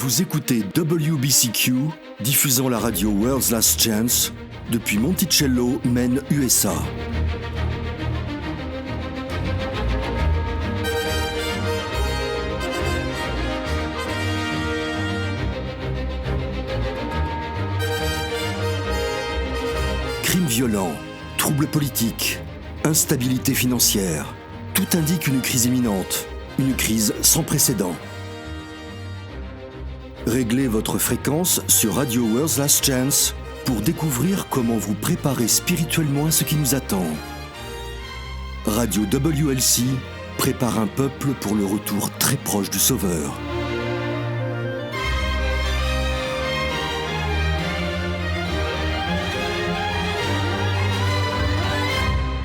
Vous écoutez WBCQ, diffusant la radio World's Last Chance depuis Monticello, Maine, USA. Crimes violents, troubles politiques, instabilité financière, tout indique une crise imminente, une crise sans précédent. Réglez votre fréquence sur Radio World's Last Chance pour découvrir comment vous préparer spirituellement à ce qui nous attend. Radio WLC prépare un peuple pour le retour très proche du Sauveur.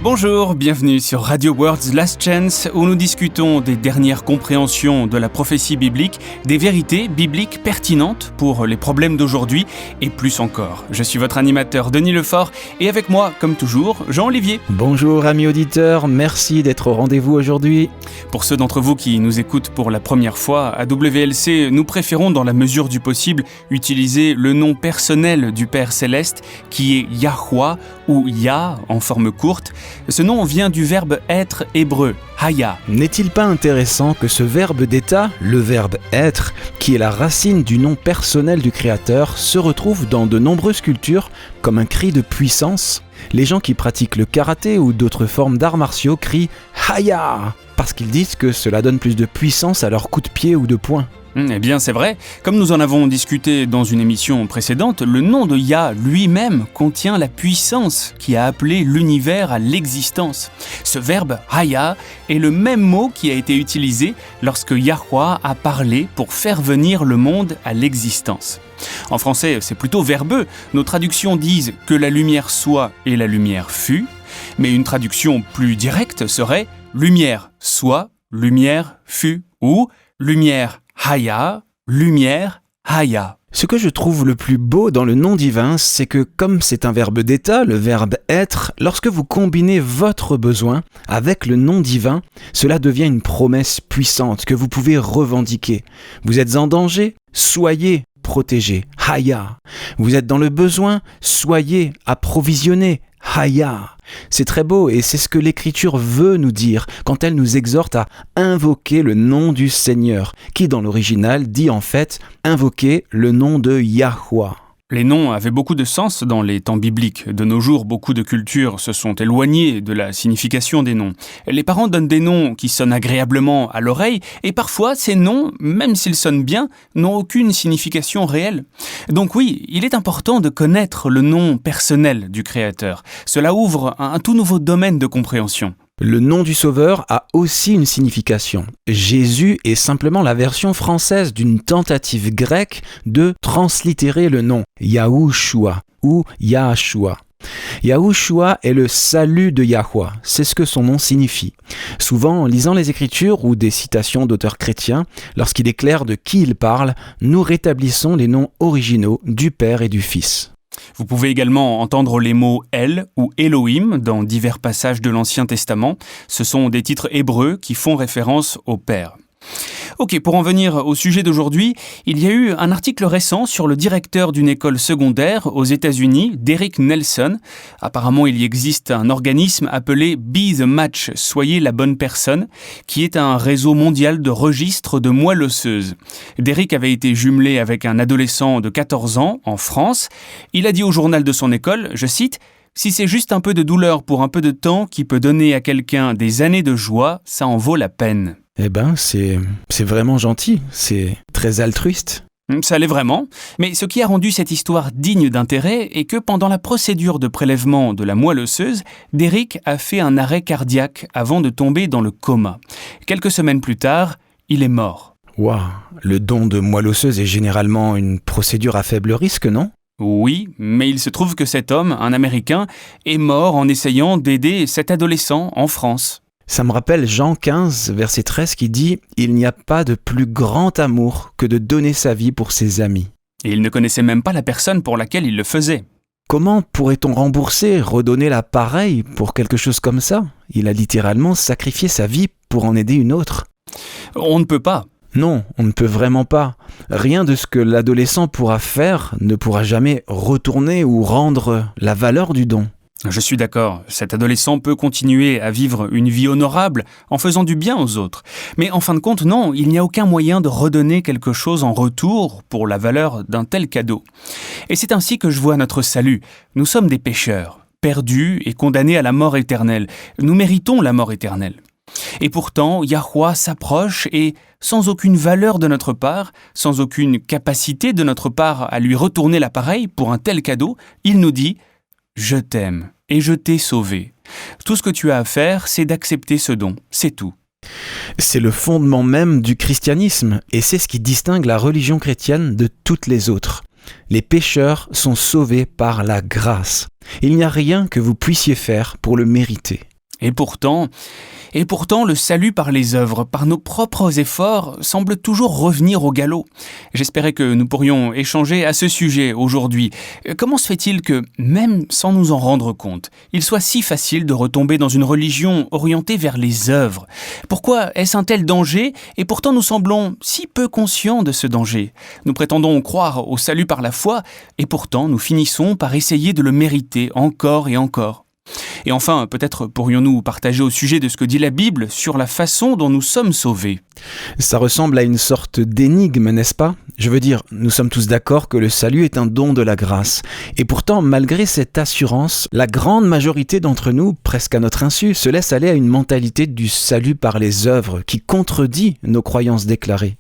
Bonjour, bienvenue sur Radio World's Last Chance où nous discutons des dernières compréhensions de la prophétie biblique, des vérités bibliques pertinentes pour les problèmes d'aujourd'hui et plus encore. Je suis votre animateur Denis Lefort et avec moi, comme toujours, Jean-Olivier. Bonjour amis auditeurs, merci d'être au rendez-vous aujourd'hui. Pour ceux d'entre vous qui nous écoutent pour la première fois, à WLC, nous préférons dans la mesure du possible utiliser le nom personnel du Père Céleste qui est Yahweh ou Yah en forme courte. Ce nom vient du verbe être hébreu, haya. N'est-il pas intéressant que ce verbe d'état, le verbe être, qui est la racine du nom personnel du Créateur, se retrouve dans de nombreuses cultures comme un cri de puissance? Les gens qui pratiquent le karaté ou d'autres formes d'arts martiaux crient haya parce qu'ils disent que cela donne plus de puissance à leurs coups de pied ou de poing. Eh bien, c'est vrai. Comme nous en avons discuté dans une émission précédente, le nom de Yah lui-même contient la puissance qui a appelé l'univers à l'existence. Ce verbe haya est le même mot qui a été utilisé lorsque Yahweh a parlé pour faire venir le monde à l'existence. En français, c'est plutôt verbeux. Nos traductions disent que la lumière soit et la lumière fut, mais une traduction plus directe serait lumière soit, lumière fut ou lumière haya, lumière, haya. Ce que je trouve le plus beau dans le nom divin, c'est que comme c'est un verbe d'état, le verbe être, lorsque vous combinez votre besoin avec le nom divin, cela devient une promesse puissante que vous pouvez revendiquer. Vous êtes en danger, soyez protégés, haya. Vous êtes dans le besoin, soyez approvisionnés, haya. C'est très beau et c'est ce que l'Écriture veut nous dire quand elle nous exhorte à invoquer le nom du Seigneur, qui dans l'original dit en fait invoquer le nom de Yahweh. Les noms avaient beaucoup de sens dans les temps bibliques. De nos jours, beaucoup de cultures se sont éloignées de la signification des noms. Les parents donnent des noms qui sonnent agréablement à l'oreille et parfois ces noms, même s'ils sonnent bien, n'ont aucune signification réelle. Donc oui, il est important de connaître le nom personnel du Créateur. Cela ouvre un tout nouveau domaine de compréhension. Le nom du Sauveur a aussi une signification. Jésus est simplement la version française d'une tentative grecque de translittérer le nom Yahushua ou Yahshua. Yahushua est le salut de Yahweh, c'est ce que son nom signifie. Souvent, en lisant les Écritures ou des citations d'auteurs chrétiens, lorsqu'il est clair de qui il parle, nous rétablissons les noms originaux du Père et du Fils. Vous pouvez également entendre les mots « El » ou « Elohim » dans divers passages de l'Ancien Testament. Ce sont des titres hébreux qui font référence au Père. Ok, pour en venir au sujet d'aujourd'hui, il y a eu un article récent sur le directeur d'une école secondaire aux États-Unis, Derek Nelson. Apparemment, il y existe un organisme appelé Be the Match, soyez la bonne personne, qui est un réseau mondial de registres de moelle osseuse. Derek avait été jumelé avec un adolescent de 14 ans en France. Il a dit au journal de son école, je cite, « Si c'est juste un peu de douleur pour un peu de temps qui peut donner à quelqu'un des années de joie, ça en vaut la peine. » Eh ben, c'est vraiment gentil, c'est très altruiste. Ça l'est vraiment, mais ce qui a rendu cette histoire digne d'intérêt est que pendant la procédure de prélèvement de la moelle osseuse, Derek a fait un arrêt cardiaque avant de tomber dans le coma. Quelques semaines plus tard, il est mort. Waouh, le don de moelle osseuse est généralement une procédure à faible risque, non ? Oui, mais il se trouve que cet homme, un Américain, est mort en essayant d'aider cet adolescent en France. Ça me rappelle Jean 15, verset 13 qui dit « Il n'y a pas de plus grand amour que de donner sa vie pour ses amis. » Et il ne connaissait même pas la personne pour laquelle il le faisait. Comment pourrait-on rembourser, redonner la pareille pour quelque chose comme ça ? Il a littéralement sacrifié sa vie pour en aider une autre. On ne peut pas. Non, on ne peut vraiment pas. Rien de ce que l'adolescent pourra faire ne pourra jamais retourner ou rendre la valeur du don. Je suis d'accord, cet adolescent peut continuer à vivre une vie honorable en faisant du bien aux autres. Mais en fin de compte, non, il n'y a aucun moyen de redonner quelque chose en retour pour la valeur d'un tel cadeau. Et c'est ainsi que je vois notre salut. Nous sommes des pécheurs, perdus et condamnés à la mort éternelle. Nous méritons la mort éternelle. Et pourtant, Yahweh s'approche et, sans aucune valeur de notre part, sans aucune capacité de notre part à lui retourner l'appareil pour un tel cadeau, il nous dit « Je t'aime et je t'ai sauvé. Tout ce que tu as à faire, c'est d'accepter ce don, c'est tout. » C'est le fondement même du christianisme et c'est ce qui distingue la religion chrétienne de toutes les autres. Les pécheurs sont sauvés par la grâce. Il n'y a rien que vous puissiez faire pour le mériter. Et pourtant, le salut par les œuvres, par nos propres efforts, semble toujours revenir au galop. J'espérais que nous pourrions échanger à ce sujet aujourd'hui. Comment se fait-il que, même sans nous en rendre compte, il soit si facile de retomber dans une religion orientée vers les œuvres ? Pourquoi est-ce un tel danger et pourtant nous semblons si peu conscients de ce danger ? Nous prétendons croire au salut par la foi et pourtant nous finissons par essayer de le mériter encore et encore. Et enfin, peut-être pourrions-nous partager au sujet de ce que dit la Bible sur la façon dont nous sommes sauvés. Ça ressemble à une sorte d'énigme, n'est-ce pas ? Je veux dire, nous sommes tous d'accord que le salut est un don de la grâce. Et pourtant, malgré cette assurance, la grande majorité d'entre nous, presque à notre insu, se laisse aller à une mentalité du salut par les œuvres qui contredit nos croyances déclarées.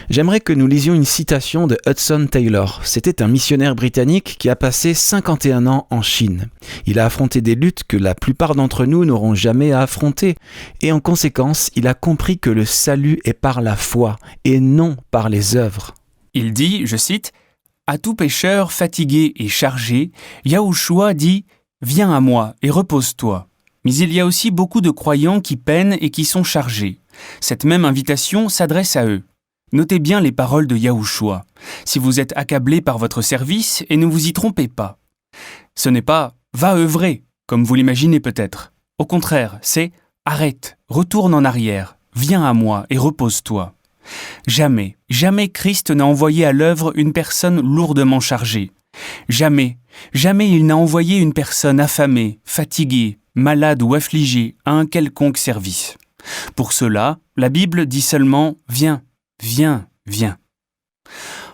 J'aimerais que nous lisions une citation de Hudson Taylor. C'était un missionnaire britannique qui a passé 51 ans en Chine. Il a affronté des luttes que la plupart d'entre nous n'auront jamais à affronter. Et en conséquence, il a compris que le salut est par la foi et non par les œuvres. Il dit, je cite, « À tout pécheur fatigué et chargé, Yahushua dit « Viens à moi et repose-toi ». Mais il y a aussi beaucoup de croyants qui peinent et qui sont chargés. Cette même invitation s'adresse à eux. Notez bien les paroles de Yahushua. Si vous êtes accablé par votre service, et ne vous y trompez pas. Ce n'est pas « va œuvrer », comme vous l'imaginez peut-être. Au contraire, c'est « arrête, retourne en arrière, viens à moi et repose-toi ». Jamais, jamais Christ n'a envoyé à l'œuvre une personne lourdement chargée. Jamais, jamais il n'a envoyé une personne affamée, fatiguée, malade ou affligée à un quelconque service. Pour cela, la Bible dit seulement « viens ». Viens, viens.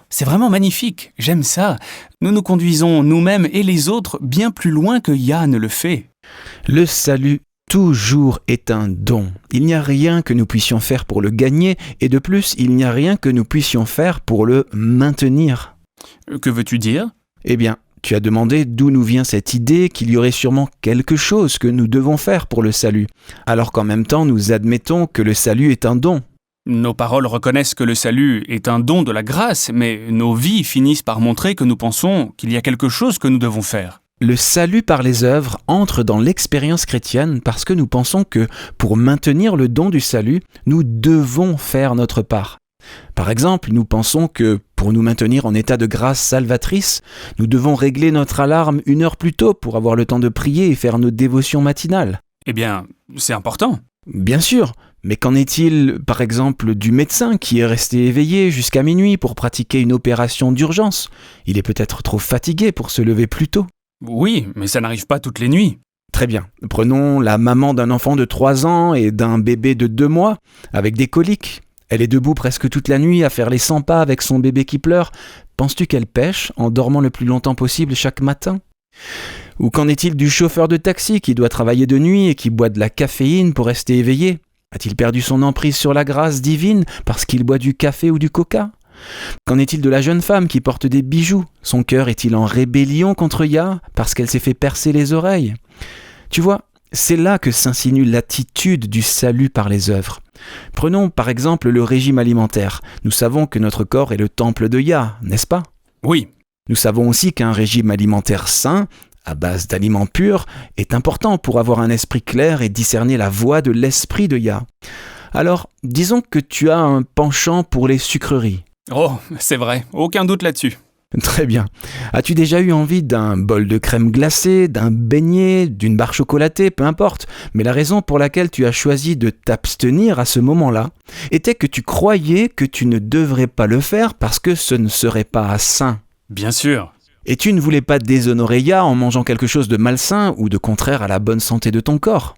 C'est vraiment magnifique, j'aime ça. Nous nous conduisons nous-mêmes et les autres bien plus loin que Yah ne le fait. Le salut toujours est un don. Il n'y a rien que nous puissions faire pour le gagner et de plus, il n'y a rien que nous puissions faire pour le maintenir. Que veux-tu dire ? Eh bien, tu as demandé d'où nous vient cette idée qu'il y aurait sûrement quelque chose que nous devons faire pour le salut, alors qu'en même temps nous admettons que le salut est un don. Nos paroles reconnaissent que le salut est un don de la grâce, mais nos vies finissent par montrer que nous pensons qu'il y a quelque chose que nous devons faire. Le salut par les œuvres entre dans l'expérience chrétienne parce que nous pensons que pour maintenir le don du salut, nous devons faire notre part. Par exemple, nous pensons que pour nous maintenir en état de grâce salvatrice, nous devons régler notre alarme 1 heure plus tôt pour avoir le temps de prier et faire nos dévotions matinales. Eh bien, c'est important. Bien sûr, mais qu'en est-il, par exemple, du médecin qui est resté éveillé jusqu'à minuit pour pratiquer une opération d'urgence ? Il est peut-être trop fatigué pour se lever plus tôt. Oui, mais ça n'arrive pas toutes les nuits. Très bien. Prenons la maman d'un enfant de 3 ans et d'un bébé de 2 mois avec des coliques. Elle est debout presque toute la nuit à faire les 100 pas avec son bébé qui pleure. Penses-tu qu'elle pêche en dormant le plus longtemps possible chaque matin ? Ou qu'en est-il du chauffeur de taxi qui doit travailler de nuit et qui boit de la caféine pour rester éveillé ? A-t-il perdu son emprise sur la grâce divine parce qu'il boit du café ou du coca ? Qu'en est-il de la jeune femme qui porte des bijoux ? Son cœur est-il en rébellion contre Yah parce qu'elle s'est fait percer les oreilles ? Tu vois, c'est là que s'insinue l'attitude du salut par les œuvres. Prenons par exemple le régime alimentaire. Nous savons que notre corps est le temple de Yah, n'est-ce pas ? Oui. Nous savons aussi qu'un régime alimentaire sain, à base d'aliments purs, est important pour avoir un esprit clair et discerner la voix de l'esprit de Yah. Alors, disons que tu as un penchant pour les sucreries. Oh, c'est vrai, aucun doute là-dessus. Très bien. As-tu déjà eu envie d'un bol de crème glacée, d'un beignet, d'une barre chocolatée, peu importe. Mais la raison pour laquelle tu as choisi de t'abstenir à ce moment-là était que tu croyais que tu ne devrais pas le faire parce que ce ne serait pas sain. Bien sûr. Et tu ne voulais pas déshonorer Yah en mangeant quelque chose de malsain ou de contraire à la bonne santé de ton corps.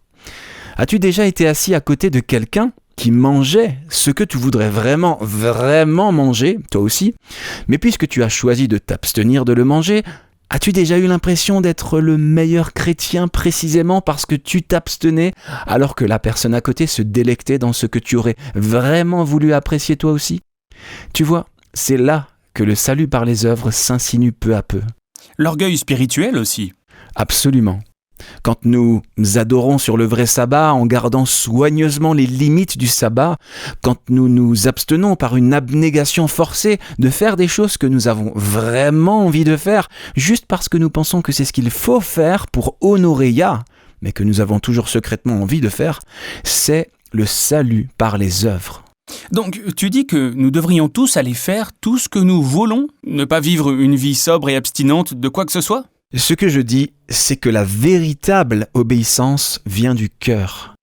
As-tu déjà été assis à côté de quelqu'un qui mangeait ce que tu voudrais vraiment manger, toi aussi, mais puisque tu as choisi de t'abstenir de le manger, as-tu déjà eu l'impression d'être le meilleur chrétien précisément parce que tu t'abstenais alors que la personne à côté se délectait dans ce que tu aurais vraiment voulu apprécier toi aussi? Tu vois, c'est là que le salut par les œuvres s'insinue peu à peu. L'orgueil spirituel aussi. Absolument. Quand nous adorons sur le vrai sabbat en gardant soigneusement les limites du sabbat, quand nous nous abstenons par une abnégation forcée de faire des choses que nous avons vraiment envie de faire, juste parce que nous pensons que c'est ce qu'il faut faire pour honorer Yah, mais que nous avons toujours secrètement envie de faire, c'est le salut par les œuvres. Donc, tu dis que nous devrions tous aller faire tout ce que nous voulons, ne pas vivre une vie sobre et abstinente de quoi que ce soit ? Ce que je dis, c'est que la véritable obéissance vient du cœur.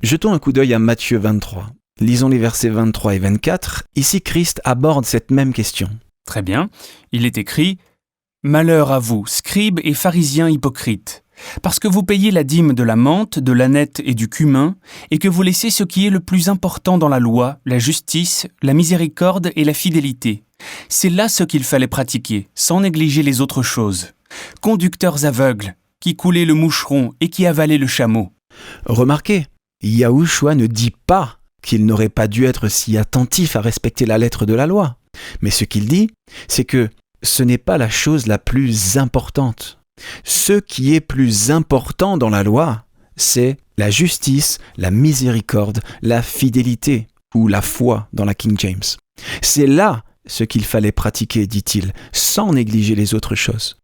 Jetons un coup d'œil à Matthieu 23. Lisons les versets 23 et 24. Ici, Christ aborde cette même question. Très bien. Il est écrit « Malheur à vous, scribes et pharisiens hypocrites, parce que vous payez la dîme de la menthe, de l'âneth et du cumin, et que vous laissez ce qui est le plus important dans la loi, la justice, la miséricorde et la fidélité. C'est là ce qu'il fallait pratiquer, sans négliger les autres choses. Conducteurs aveugles, qui coulaient le moucheron et qui avalaient le chameau. » Remarquez, Yahushua ne dit pas qu'il n'aurait pas dû être si attentif à respecter la lettre de la loi. Mais ce qu'il dit, c'est que ce n'est pas la chose la plus importante. Ce qui est plus important dans la loi, c'est la justice, la miséricorde, la fidélité, ou la foi dans la King James. C'est là ce qu'il fallait pratiquer, dit-il, sans négliger les autres choses.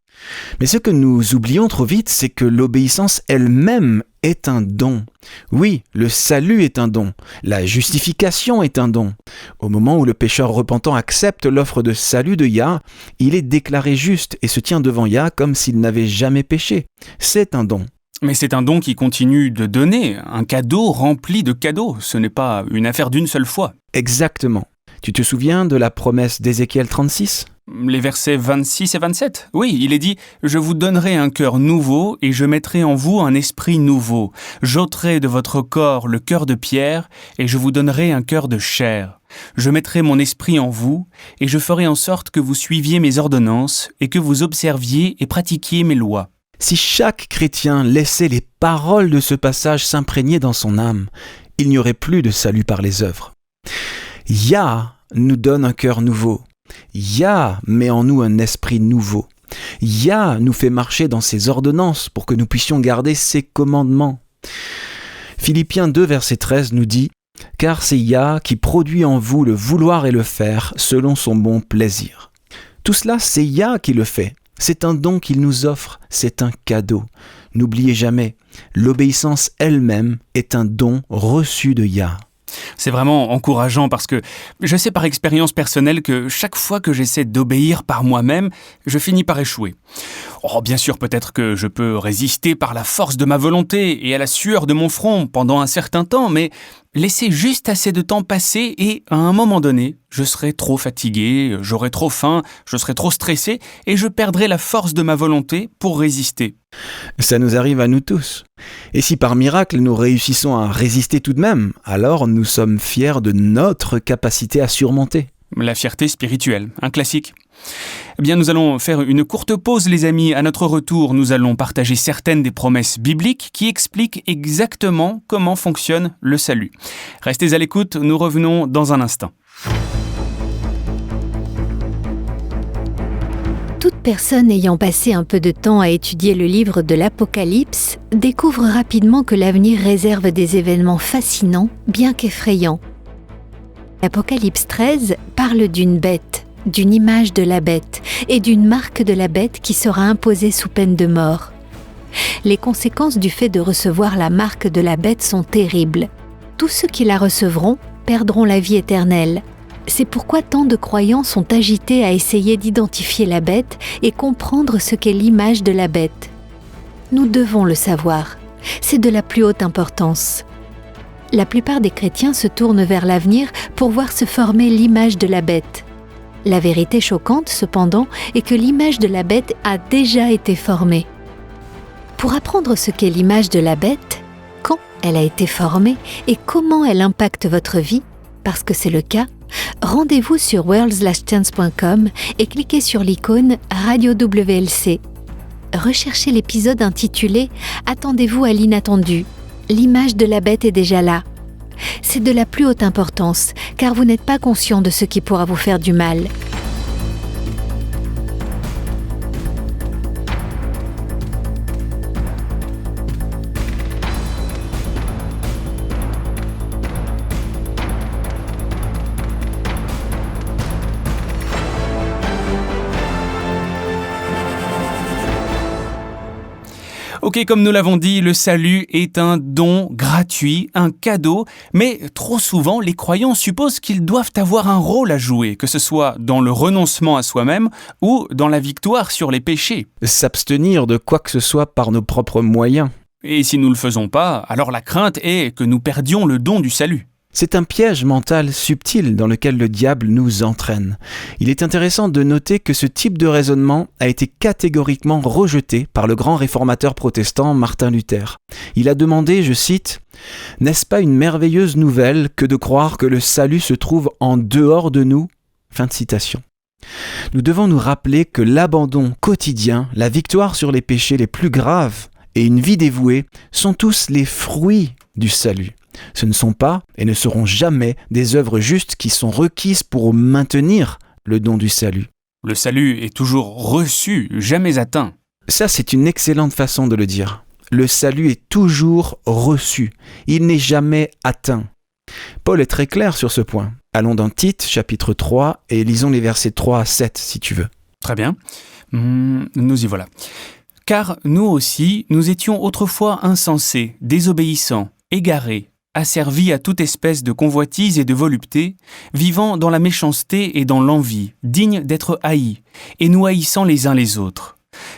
Mais ce que nous oublions trop vite, c'est que l'obéissance elle-même est un don. Oui, le salut est un don. La justification est un don. Au moment où le pécheur repentant accepte l'offre de salut de Yah, il est déclaré juste et se tient devant Yah comme s'il n'avait jamais péché. C'est un don. Mais c'est un don qui continue de donner, un cadeau rempli de cadeaux. Ce n'est pas une affaire d'une seule fois. Exactement. Tu te souviens de la promesse d'Ézéchiel 36 ? Les versets 26 et 27. Oui, il est dit « Je vous donnerai un cœur nouveau et je mettrai en vous un esprit nouveau. J'ôterai de votre corps le cœur de pierre et je vous donnerai un cœur de chair. Je mettrai mon esprit en vous et je ferai en sorte que vous suiviez mes ordonnances et que vous observiez et pratiquiez mes lois. » Si chaque chrétien laissait les paroles de ce passage s'imprégner dans son âme, il n'y aurait plus de salut par les œuvres. Yah nous donne un cœur nouveau. Yah met en nous un esprit nouveau. Yah nous fait marcher dans ses ordonnances pour que nous puissions garder ses commandements. Philippiens 2, verset 13 nous dit « Car c'est Yah qui produit en vous le vouloir et le faire selon son bon plaisir. » Tout cela, c'est Yah qui le fait. C'est un don qu'il nous offre, c'est un cadeau. N'oubliez jamais, l'obéissance elle-même est un don reçu de Yah. C'est vraiment encourageant parce que je sais par expérience personnelle que chaque fois que j'essaie d'obéir par moi-même, je finis par échouer. Oh, bien sûr, peut-être que je peux résister par la force de ma volonté et à la sueur de mon front pendant un certain temps, mais laisser juste assez de temps passer et, à un moment donné, je serai trop fatigué, j'aurai trop faim, je serai trop stressé et je perdrai la force de ma volonté pour résister. Ça nous arrive à nous tous. Et si par miracle nous réussissons à résister tout de même, alors nous sommes fiers de notre capacité à surmonter. La fierté spirituelle, un classique. Eh bien, nous allons faire une courte pause, les amis. À notre retour, nous allons partager certaines des promesses bibliques qui expliquent exactement comment fonctionne le salut. Restez à l'écoute, nous revenons dans un instant. Toute personne ayant passé un peu de temps à étudier le livre de l'Apocalypse découvre rapidement que l'avenir réserve des événements fascinants, bien qu'effrayants. L'Apocalypse 13 parle d'une bête, d'une image de la bête et d'une marque de la bête qui sera imposée sous peine de mort. Les conséquences du fait de recevoir la marque de la bête sont terribles. Tous ceux qui la recevront perdront la vie éternelle. C'est pourquoi tant de croyants sont agités à essayer d'identifier la bête et comprendre ce qu'est l'image de la bête. Nous devons le savoir. C'est de la plus haute importance. La plupart des chrétiens se tournent vers l'avenir pour voir se former l'image de la bête. La vérité choquante, cependant, est que l'image de la bête a déjà été formée. Pour apprendre ce qu'est l'image de la bête, quand elle a été formée et comment elle impacte votre vie, parce que c'est le cas, rendez-vous sur worldslastchance.com et cliquez sur l'icône Radio WLC. Recherchez l'épisode intitulé « Attendez-vous à l'inattendu ». L'image de la bête est déjà là. C'est de la plus haute importance, car vous n'êtes pas conscient de ce qui pourra vous faire du mal. Ok, comme nous l'avons dit, le salut est un don gratuit, un cadeau, mais trop souvent, les croyants supposent qu'ils doivent avoir un rôle à jouer, que ce soit dans le renoncement à soi-même ou dans la victoire sur les péchés. S'abstenir de quoi que ce soit par nos propres moyens. Et si nous ne le faisons pas, alors la crainte est que nous perdions le don du salut. C'est un piège mental subtil dans lequel le diable nous entraîne. Il est intéressant de noter que ce type de raisonnement a été catégoriquement rejeté par le grand réformateur protestant Martin Luther. Il a demandé, je cite, « N'est-ce pas une merveilleuse nouvelle que de croire que le salut se trouve en dehors de nous ?» Fin de citation. Nous devons nous rappeler que l'abandon quotidien, la victoire sur les péchés les plus graves et une vie dévouée sont tous les fruits du salut. Ce ne sont pas et ne seront jamais des œuvres justes qui sont requises pour maintenir le don du salut. Le salut est toujours reçu, jamais atteint. Ça, c'est une excellente façon de le dire. Le salut est toujours reçu. Il n'est jamais atteint. Paul est très clair sur ce point. Allons dans Tite, chapitre 3, et lisons les versets 3 à 7, si tu veux. Très bien. Nous y voilà. « Car nous aussi, nous étions autrefois insensés, désobéissants, égarés, asservis à toute espèce de convoitise et de volupté, vivant dans la méchanceté et dans l'envie, dignes d'être haïs, et nous haïssant les uns les autres.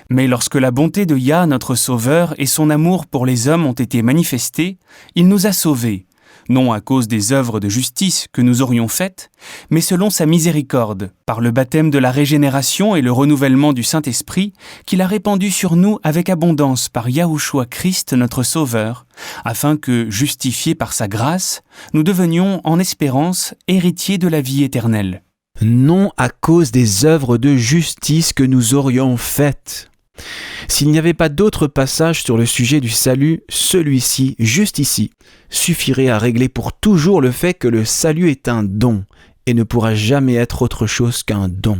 Mais lorsque la bonté de Yah, notre Sauveur, et son amour pour les hommes ont été manifestés, il nous a sauvés, non à cause des œuvres de justice que nous aurions faites, mais selon sa miséricorde, par le baptême de la régénération et le renouvellement du Saint-Esprit, qu'il a répandu sur nous avec abondance par Yahushua Christ notre Sauveur, afin que, justifiés par sa grâce, nous devenions en espérance héritiers de la vie éternelle. Non à cause des œuvres de justice que nous aurions faites. S'il n'y avait pas d'autre passage sur le sujet du salut, celui-ci, juste ici, suffirait à régler pour toujours le fait que le salut est un don et ne pourra jamais être autre chose qu'un don.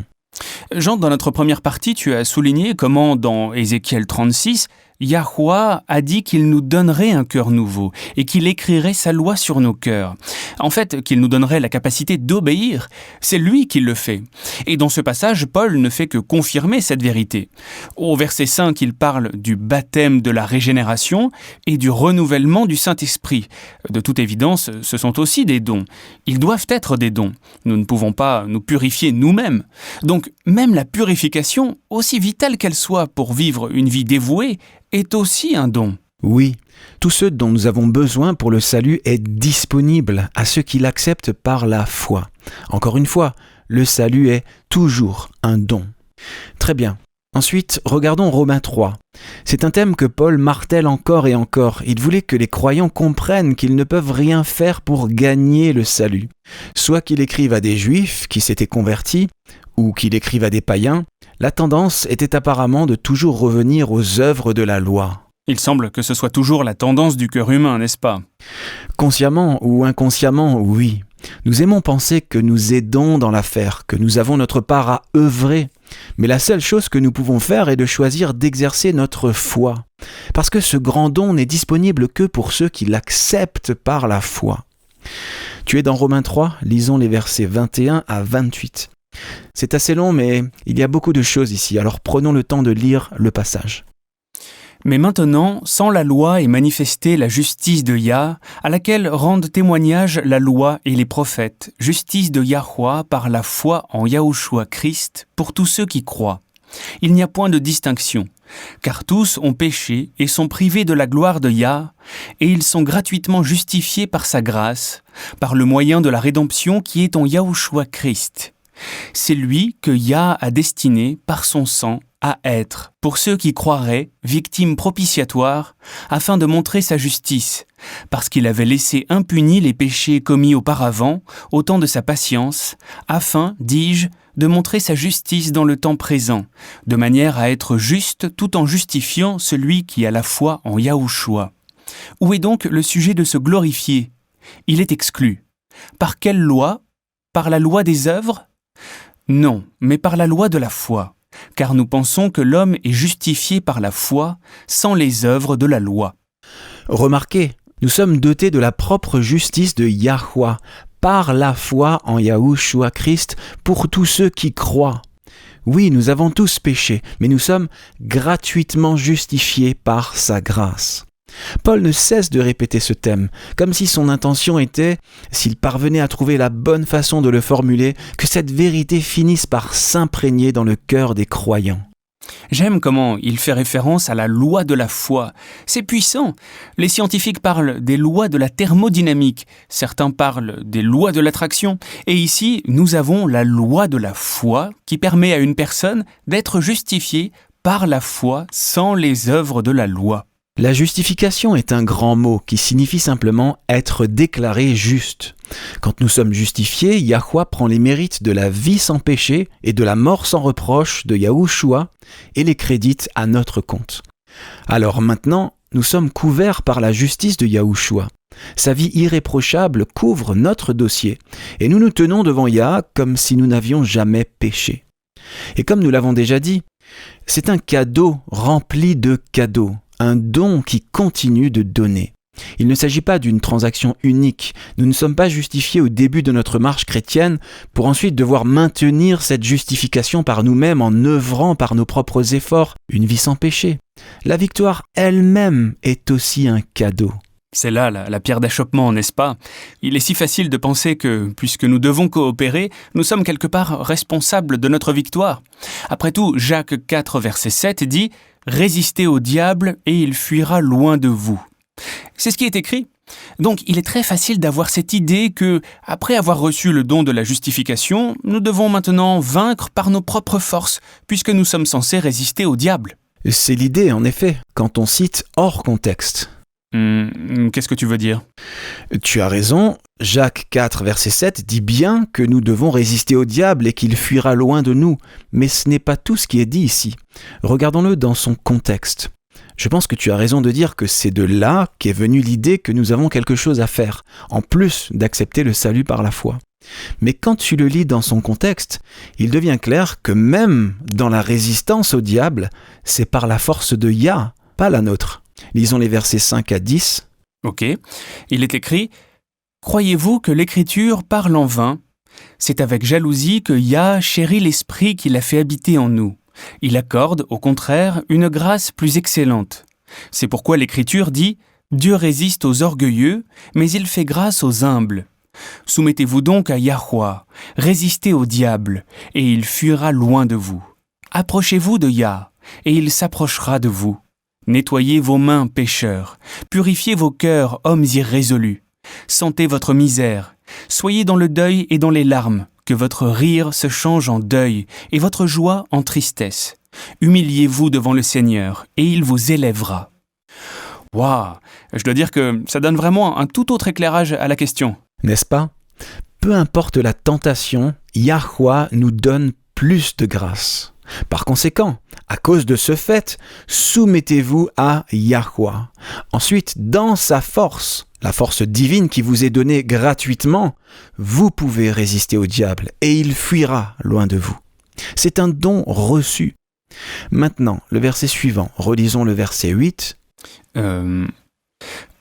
Jean, dans notre première partie, tu as souligné comment, dans Ézéchiel 36, Yahweh a dit qu'il nous donnerait un cœur nouveau et qu'il écrirait sa loi sur nos cœurs. En fait, qu'il nous donnerait la capacité d'obéir, c'est lui qui le fait. Et dans ce passage, Paul ne fait que confirmer cette vérité. Au verset 5, il parle du baptême de la régénération et du renouvellement du Saint-Esprit. De toute évidence, ce sont aussi des dons. Ils doivent être des dons. Nous ne pouvons pas nous purifier nous-mêmes. Donc, même la purification, aussi vitale qu'elle soit pour vivre une vie dévouée, est aussi un don. Oui, tout ce dont nous avons besoin pour le salut est disponible à ceux qui l'acceptent par la foi. Encore une fois, le salut est toujours un don. Très bien. Ensuite, regardons Romains 3. C'est un thème que Paul martèle encore et encore. Il voulait que les croyants comprennent qu'ils ne peuvent rien faire pour gagner le salut. Soit qu'il écrive à des juifs qui s'étaient convertis, ou qu'il écrive à des païens, la tendance était apparemment de toujours revenir aux œuvres de la loi. Il semble que ce soit toujours la tendance du cœur humain, n'est-ce pas ? Consciemment ou inconsciemment, oui. Nous aimons penser que nous aidons dans l'affaire, que nous avons notre part à œuvrer. Mais la seule chose que nous pouvons faire est de choisir d'exercer notre foi. Parce que ce grand don n'est disponible que pour ceux qui l'acceptent par la foi. Tu es dans Romains 3, lisons les versets 21 à 28. C'est assez long, mais il y a beaucoup de choses ici, alors prenons le temps de lire le passage. Mais maintenant, sans la loi est manifestée la justice de Yah, à laquelle rendent témoignage la loi et les prophètes, justice de Yahweh par la foi en Yahushua Christ pour tous ceux qui croient. Il n'y a point de distinction, car tous ont péché et sont privés de la gloire de Yah, et ils sont gratuitement justifiés par sa grâce, par le moyen de la rédemption qui est en Yahushua Christ. C'est lui que Yah a destiné, par son sang, à être, pour ceux qui croiraient, victime propitiatoire, afin de montrer sa justice, parce qu'il avait laissé impunis les péchés commis auparavant, au temps de sa patience, afin, dis-je, de montrer sa justice dans le temps présent, de manière à être juste tout en justifiant celui qui a la foi en Yahushua. Où est donc le sujet de se glorifier ? Il est exclu. Par quelle loi ? Par la loi des œuvres ? Non, mais par la loi de la foi, car nous pensons que l'homme est justifié par la foi sans les œuvres de la loi. Remarquez, nous sommes dotés de la propre justice de Yahweh, par la foi en Yahushua Christ pour tous ceux qui croient. Oui, nous avons tous péché, mais nous sommes gratuitement justifiés par sa grâce. Paul ne cesse de répéter ce thème, comme si son intention était, s'il parvenait à trouver la bonne façon de le formuler, que cette vérité finisse par s'imprégner dans le cœur des croyants. J'aime comment il fait référence à la loi de la foi. C'est puissant. Les scientifiques parlent des lois de la thermodynamique, certains parlent des lois de l'attraction, et ici, nous avons la loi de la foi qui permet à une personne d'être justifiée par la foi sans les œuvres de la loi. La justification est un grand mot qui signifie simplement être déclaré juste. Quand nous sommes justifiés, Yahweh prend les mérites de la vie sans péché et de la mort sans reproche de Yahushua et les crédite à notre compte. Alors maintenant, nous sommes couverts par la justice de Yahushua. Sa vie irréprochable couvre notre dossier et nous nous tenons devant Yah comme si nous n'avions jamais péché. Et comme nous l'avons déjà dit, c'est un cadeau rempli de cadeaux. Un don qui continue de donner. Il ne s'agit pas d'une transaction unique. Nous ne sommes pas justifiés au début de notre marche chrétienne pour ensuite devoir maintenir cette justification par nous-mêmes en œuvrant par nos propres efforts une vie sans péché. La victoire elle-même est aussi un cadeau. C'est là la pierre d'achoppement, n'est-ce pas ? Il est si facile de penser que, puisque nous devons coopérer, nous sommes quelque part responsables de notre victoire. Après tout, Jacques 4, verset 7 dit « Résistez au diable et il fuira loin de vous ». C'est ce qui est écrit. Donc il est très facile d'avoir cette idée que, après avoir reçu le don de la justification, nous devons maintenant vaincre par nos propres forces, puisque nous sommes censés résister au diable. C'est l'idée, en effet, quand on cite hors contexte. Qu'est-ce que tu veux dire ? Tu as raison, Jacques 4, verset 7 dit bien que nous devons résister au diable et qu'il fuira loin de nous, mais ce n'est pas tout ce qui est dit ici. Regardons-le dans son contexte. Je pense que tu as raison de dire que c'est de là qu'est venue l'idée que nous avons quelque chose à faire, en plus d'accepter le salut par la foi. Mais quand tu le lis dans son contexte, il devient clair que même dans la résistance au diable, c'est par la force de Yah, pas la nôtre. Lisons les versets 5 à 10. Ok. Il est écrit « Croyez-vous que l'Écriture parle en vain ? C'est avec jalousie que Yah chérit l'Esprit qu'il a fait habiter en nous. Il accorde, au contraire, une grâce plus excellente. C'est pourquoi l'Écriture dit « Dieu résiste aux orgueilleux, mais il fait grâce aux humbles. Soumettez-vous donc à Yahweh, résistez au diable, et il fuira loin de vous. Approchez-vous de Yah, et il s'approchera de vous. Nettoyez vos mains, pécheurs, purifiez vos cœurs, hommes irrésolus. Sentez votre misère, soyez dans le deuil et dans les larmes, que votre rire se change en deuil et votre joie en tristesse. Humiliez-vous devant le Seigneur, et il vous élèvera. » Waouh, je dois dire que ça donne vraiment un tout autre éclairage à la question. N'est-ce pas ? Peu importe la tentation, Yahweh nous donne plus de grâce. Par conséquent, à cause de ce fait, soumettez-vous à Yahweh. Ensuite, dans sa force, la force divine qui vous est donnée gratuitement, vous pouvez résister au diable et il fuira loin de vous. C'est un don reçu. Maintenant, le verset suivant, relisons le verset 8.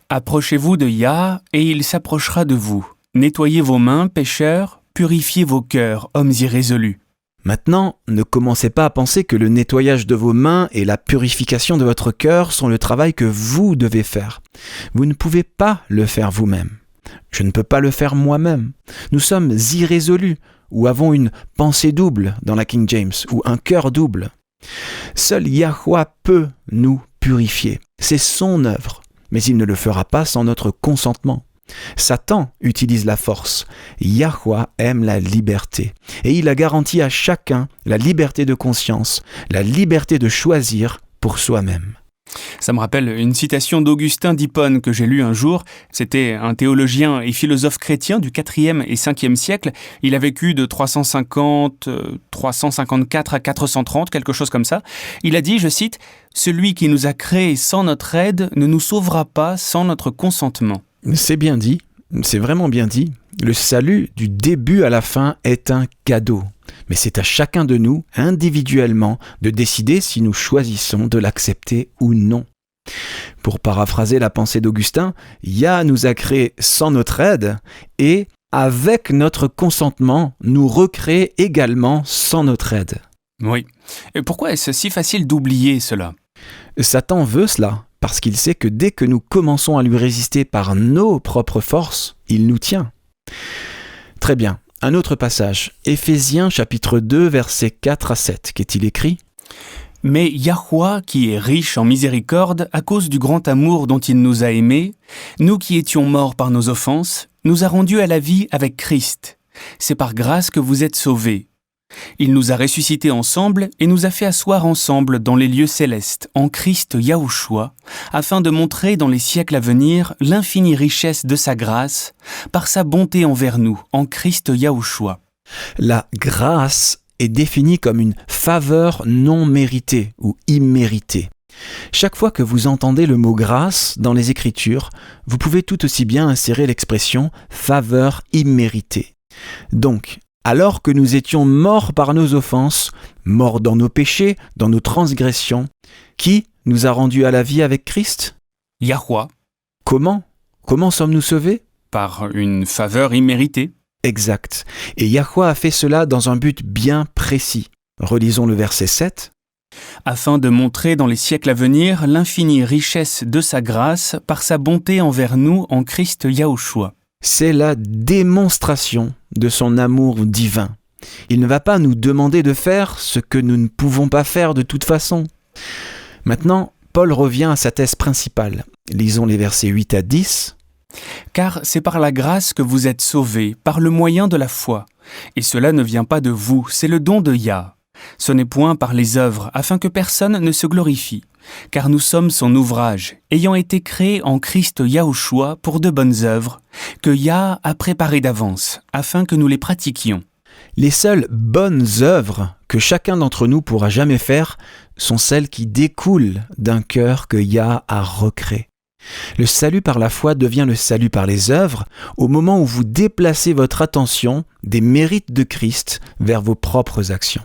Approchez-vous de Yah et il s'approchera de vous. Nettoyez vos mains, pécheurs, purifiez vos cœurs, hommes irrésolus. Maintenant, ne commencez pas à penser que le nettoyage de vos mains et la purification de votre cœur sont le travail que vous devez faire. Vous ne pouvez pas le faire vous-même. Je ne peux pas le faire moi-même. Nous sommes irrésolus ou avons une pensée double dans la King James ou un cœur double. Seul Yahweh peut nous purifier. C'est son œuvre, mais il ne le fera pas sans notre consentement. Satan utilise la force. Yahweh aime la liberté. Et il a garanti à chacun la liberté de conscience, la liberté de choisir pour soi-même. Ça me rappelle une citation d'Augustin d'Hippone que j'ai lue un jour. C'était un théologien et philosophe chrétien du 4e et 5e siècle. Il a vécu de 354 à 430, quelque chose comme ça. Il a dit, je cite, « Celui qui nous a créés sans notre aide ne nous sauvera pas sans notre consentement. » C'est bien dit, c'est vraiment bien dit. Le salut du début à la fin est un cadeau. Mais c'est à chacun de nous, individuellement, de décider si nous choisissons de l'accepter ou non. Pour paraphraser la pensée d'Augustin, Yah nous a créés sans notre aide et, avec notre consentement, nous recrée également sans notre aide. Oui. Et pourquoi est-ce si facile d'oublier cela ? Satan veut cela, parce qu'il sait que dès que nous commençons à lui résister par nos propres forces, il nous tient. Très bien. Un autre passage, Éphésiens chapitre 2, versets 4 à 7, qu'est-il écrit ? « Mais Yahweh, qui est riche en miséricorde, à cause du grand amour dont il nous a aimés, nous qui étions morts par nos offenses, nous a rendus à la vie avec Christ. C'est par grâce que vous êtes sauvés. Il nous a ressuscités ensemble et nous a fait asseoir ensemble dans les lieux célestes, en Christ Yahushua, afin de montrer dans les siècles à venir l'infinie richesse de sa grâce, par sa bonté envers nous, en Christ Yahushua. » La grâce est définie comme une faveur non méritée ou imméritée. Chaque fois que vous entendez le mot grâce dans les Écritures, vous pouvez tout aussi bien insérer l'expression faveur imméritée. Donc, alors que nous étions morts par nos offenses, morts dans nos péchés, dans nos transgressions, qui nous a rendus à la vie avec Christ ? Yahweh. Comment ? Comment sommes-nous sauvés ? Par une faveur imméritée. Exact. Et Yahweh a fait cela dans un but bien précis. Relisons le verset 7. Afin de montrer dans les siècles à venir l'infinie richesse de sa grâce par sa bonté envers nous en Christ Yahushua. C'est la démonstration de son amour divin. Il ne va pas nous demander de faire ce que nous ne pouvons pas faire de toute façon. Maintenant, Paul revient à sa thèse principale. Lisons les versets 8 à 10. « Car c'est par la grâce que vous êtes sauvés, par le moyen de la foi. Et cela ne vient pas de vous, c'est le don de Yah. Ce n'est point par les œuvres, afin que personne ne se glorifie. Car nous sommes son ouvrage, ayant été créés en Christ Yahushua pour de bonnes œuvres, que Yah a préparées d'avance, afin que nous les pratiquions. » Les seules bonnes œuvres que chacun d'entre nous pourra jamais faire sont celles qui découlent d'un cœur que Yah a recréé. Le salut par la foi devient le salut par les œuvres au moment où vous déplacez votre attention des mérites de Christ vers vos propres actions.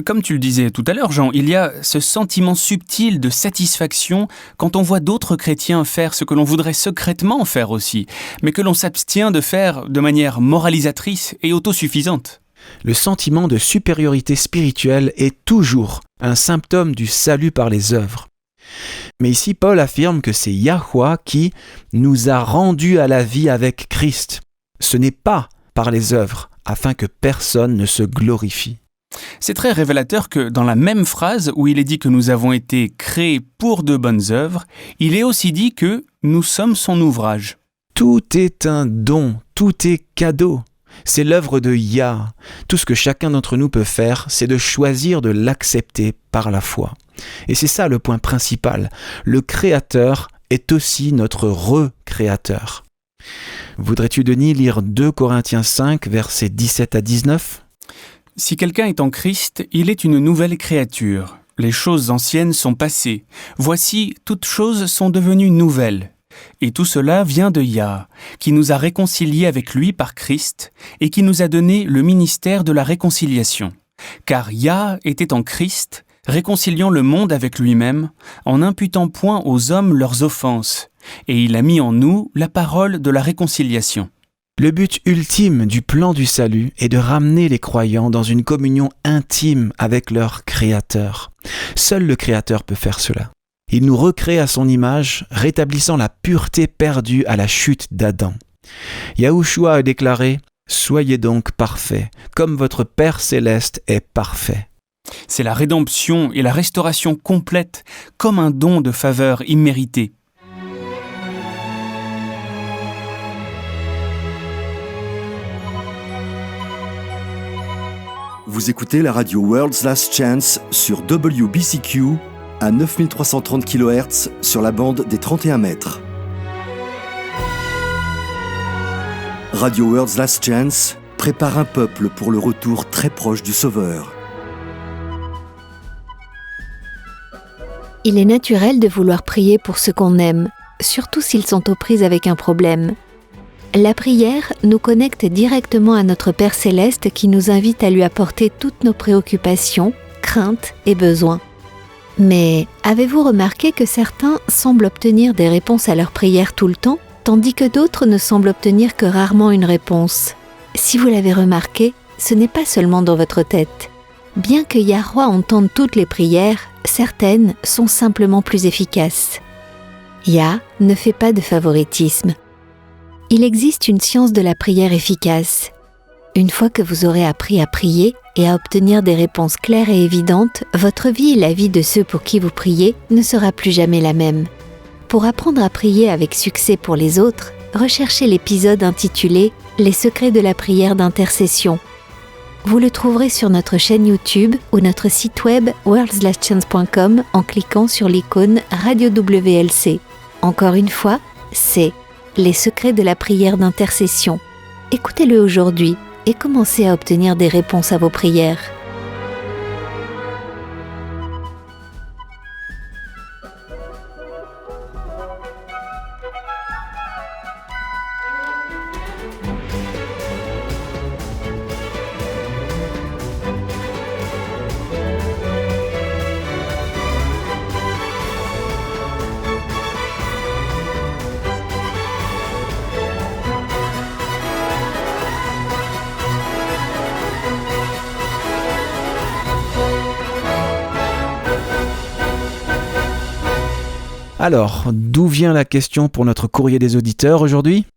Comme tu le disais tout à l'heure, Jean, il y a ce sentiment subtil de satisfaction quand on voit d'autres chrétiens faire ce que l'on voudrait secrètement faire aussi, mais que l'on s'abstient de faire de manière moralisatrice et autosuffisante. Le sentiment de supériorité spirituelle est toujours un symptôme du salut par les œuvres. Mais ici, Paul affirme que c'est Yahweh qui nous a rendus à la vie avec Christ. Ce n'est pas par les œuvres, afin que personne ne se glorifie. C'est très révélateur que dans la même phrase où il est dit que nous avons été créés pour de bonnes œuvres, il est aussi dit que nous sommes son ouvrage. Tout est un don, tout est cadeau. C'est l'œuvre de Yah. Tout ce que chacun d'entre nous peut faire, c'est de choisir de l'accepter par la foi. Et c'est ça le point principal. Le Créateur est aussi notre recréateur. Voudrais-tu, Denis, lire 2 Corinthiens 5, versets 17 à 19 ? Si quelqu'un est en Christ, il est une nouvelle créature. Les choses anciennes sont passées. Voici, toutes choses sont devenues nouvelles. Et tout cela vient de Yah, qui nous a réconciliés avec lui par Christ et qui nous a donné le ministère de la réconciliation. Car Yah était en Christ, réconciliant le monde avec lui-même, en n'imputant point aux hommes leurs offenses, et il a mis en nous la parole de la réconciliation. Le but ultime du plan du salut est de ramener les croyants dans une communion intime avec leur Créateur. Seul le Créateur peut faire cela. Il nous recrée à son image, rétablissant la pureté perdue à la chute d'Adam. Yahushua a déclaré « Soyez donc parfaits, comme votre Père céleste est parfait ». C'est la rédemption et la restauration complète, comme un don de faveur immérité. Vous écoutez la radio World's Last Chance sur WBCQ à 9330 kHz sur la bande des 31 mètres. Radio World's Last Chance prépare un peuple pour le retour très proche du Sauveur. Il est naturel de vouloir prier pour ceux qu'on aime, surtout s'ils sont aux prises avec un problème. La prière nous connecte directement à notre Père Céleste qui nous invite à lui apporter toutes nos préoccupations, craintes et besoins. Mais avez-vous remarqué que certains semblent obtenir des réponses à leurs prières tout le temps, tandis que d'autres ne semblent obtenir que rarement une réponse? Si vous l'avez remarqué, ce n'est pas seulement dans votre tête. Bien que Yahweh entende toutes les prières, certaines sont simplement plus efficaces. Yah ne fait pas de favoritisme. Il existe une science de la prière efficace. Une fois que vous aurez appris à prier et à obtenir des réponses claires et évidentes, votre vie et la vie de ceux pour qui vous priez ne sera plus jamais la même. Pour apprendre à prier avec succès pour les autres, recherchez l'épisode intitulé « Les secrets de la prière d'intercession ». Vous le trouverez sur notre chaîne YouTube ou notre site web worldslastchance.com en cliquant sur l'icône Radio WLC. Encore une fois, c'est Les secrets de la prière d'intercession. Écoutez-le aujourd'hui et commencez à obtenir des réponses à vos prières. Alors, d'où vient la question pour notre courrier des auditeurs aujourd'hui ?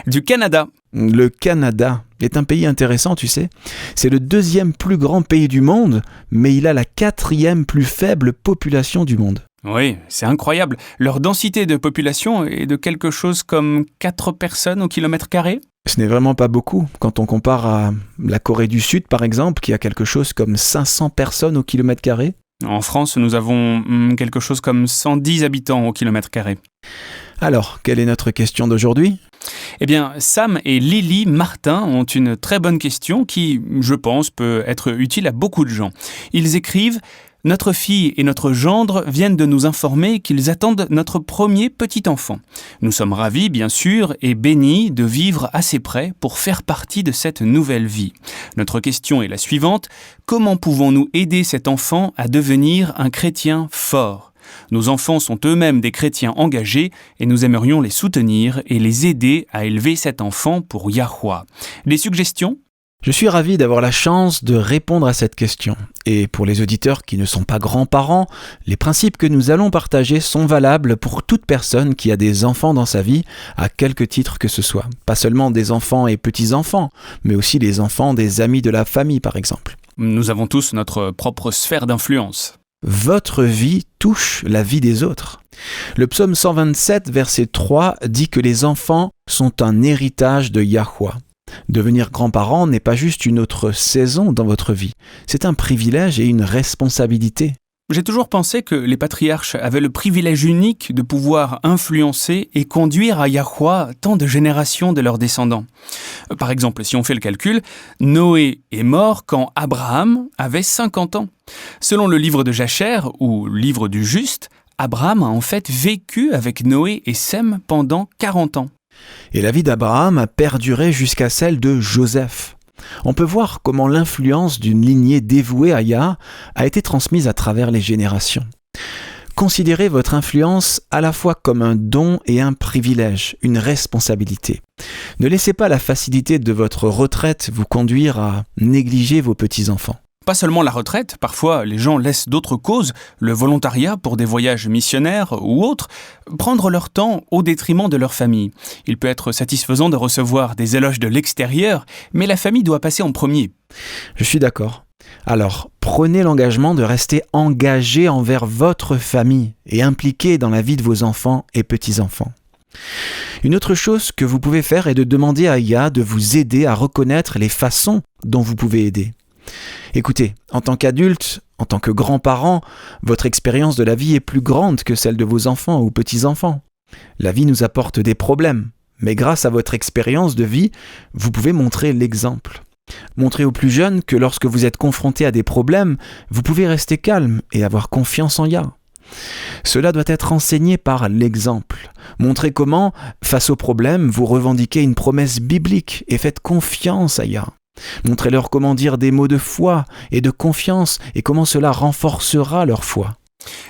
Du Canada. Le Canada est un pays intéressant, tu sais. C'est le 2e plus grand pays du monde, mais il a la 4e plus faible population du monde. Oui, c'est incroyable. Leur densité de population est de quelque chose comme 4 personnes au kilomètre carré. Ce n'est vraiment pas beaucoup quand on compare à la Corée du Sud, par exemple, qui a quelque chose comme 500 personnes au kilomètre carré. En France, nous avons quelque chose comme 110 habitants au kilomètre carré. Alors, quelle est notre question d'aujourd'hui ? Eh bien, Sam et Lily Martin ont une très bonne question qui, je pense, peut être utile à beaucoup de gens. Ils écrivent « Notre fille et notre gendre viennent de nous informer qu'ils attendent notre premier petit enfant. Nous sommes ravis, bien sûr, et bénis de vivre assez près pour faire partie de cette nouvelle vie. Notre question est la suivante. Comment pouvons-nous aider cet enfant à devenir un chrétien fort ? Nos enfants sont eux-mêmes des chrétiens engagés et nous aimerions les soutenir et les aider à élever cet enfant pour Yahweh. Des suggestions ? Je suis ravi d'avoir la chance de répondre à cette question. Et pour les auditeurs qui ne sont pas grands-parents, les principes que nous allons partager sont valables pour toute personne qui a des enfants dans sa vie, à quelque titre que ce soit. Pas seulement des enfants et petits-enfants, mais aussi les enfants des amis de la famille, par exemple. Nous avons tous notre propre sphère d'influence. Votre vie touche la vie des autres. Le psaume 127, verset 3, dit que les enfants sont un héritage de Yahweh. Devenir grand-parent n'est pas juste une autre saison dans votre vie, c'est un privilège et une responsabilité. J'ai toujours pensé que les patriarches avaient le privilège unique de pouvoir influencer et conduire à Yahweh tant de générations de leurs descendants. Par exemple, si on fait le calcul, Noé est mort quand Abraham avait 50 ans. Selon le livre de Jachère, ou livre du Juste, Abraham a en fait vécu avec Noé et Sem pendant 40 ans. Et la vie d'Abraham a perduré jusqu'à celle de Joseph. On peut voir comment l'influence d'une lignée dévouée à Yah a été transmise à travers les générations. Considérez votre influence à la fois comme un don et un privilège, une responsabilité. Ne laissez pas la facilité de votre retraite vous conduire à négliger vos petits-enfants. Pas seulement la retraite, parfois les gens laissent d'autres causes, le volontariat pour des voyages missionnaires ou autres, prendre leur temps au détriment de leur famille. Il peut être satisfaisant de recevoir des éloges de l'extérieur, mais la famille doit passer en premier. Je suis d'accord. Alors, prenez l'engagement de rester engagé envers votre famille et impliqué dans la vie de vos enfants et petits-enfants. Une autre chose que vous pouvez faire est de demander à IA de vous aider à reconnaître les façons dont vous pouvez aider. Écoutez, en tant qu'adulte, en tant que grand-parent, votre expérience de la vie est plus grande que celle de vos enfants ou petits-enfants. La vie nous apporte des problèmes, mais grâce à votre expérience de vie, vous pouvez montrer l'exemple. Montrez aux plus jeunes que lorsque vous êtes confronté à des problèmes, vous pouvez rester calme et avoir confiance en IA. Cela doit être enseigné par l'exemple. Montrez comment, face aux problèmes, vous revendiquez une promesse biblique et faites confiance à IA. Montrez-leur comment dire des mots de foi et de confiance et comment cela renforcera leur foi.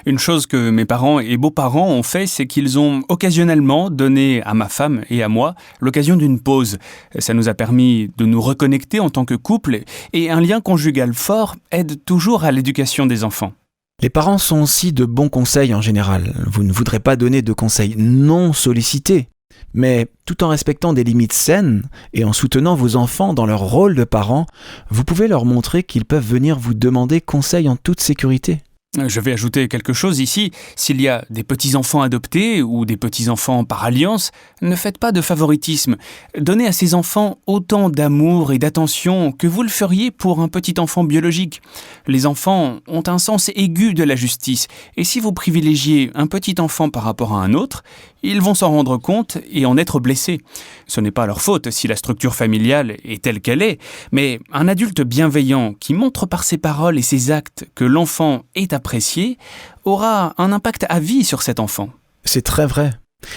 Une chose que mes parents et beaux-parents ont fait, c'est qu'ils ont occasionnellement donné à ma femme et à moi l'occasion d'une pause. Ça nous a permis de nous reconnecter en tant que couple et un lien conjugal fort aide toujours à l'éducation des enfants. Les parents sont aussi de bons conseils en général. Vous ne voudrez pas donner de conseils non sollicités, mais tout en respectant des limites saines et en soutenant vos enfants dans leur rôle de parents, vous pouvez leur montrer qu'ils peuvent venir vous demander conseil en toute sécurité. Je vais ajouter quelque chose ici. S'il y a des petits-enfants adoptés ou des petits-enfants par alliance, ne faites pas de favoritisme. Donnez à ces enfants autant d'amour et d'attention que vous le feriez pour un petit enfant biologique. Les enfants ont un sens aigu de la justice, et si vous privilégiez un petit enfant par rapport à un autre, ils vont s'en rendre compte et en être blessés. Ce n'est pas leur faute si la structure familiale est telle qu'elle est, mais un adulte bienveillant qui montre par ses paroles et ses actes que l'enfant est apprécié aura un impact à vie sur cet enfant. C'est très vrai.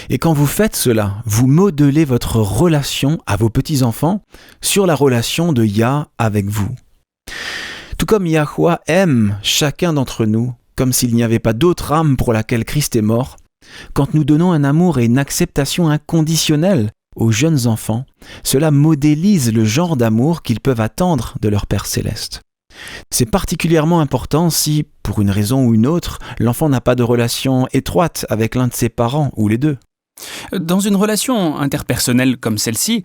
Et quand vous faites cela, vous modelez votre relation à vos petits-enfants sur la relation de Yah avec vous. Tout comme Yahuwah aime chacun d'entre nous, comme s'il n'y avait pas d'autre âme pour laquelle Christ est mort, quand nous donnons un amour et une acceptation inconditionnelle aux jeunes enfants, cela modélise le genre d'amour qu'ils peuvent attendre de leur Père céleste. C'est particulièrement important si, pour une raison ou une autre, l'enfant n'a pas de relation étroite avec l'un de ses parents ou les deux. Dans une relation interpersonnelle comme celle-ci,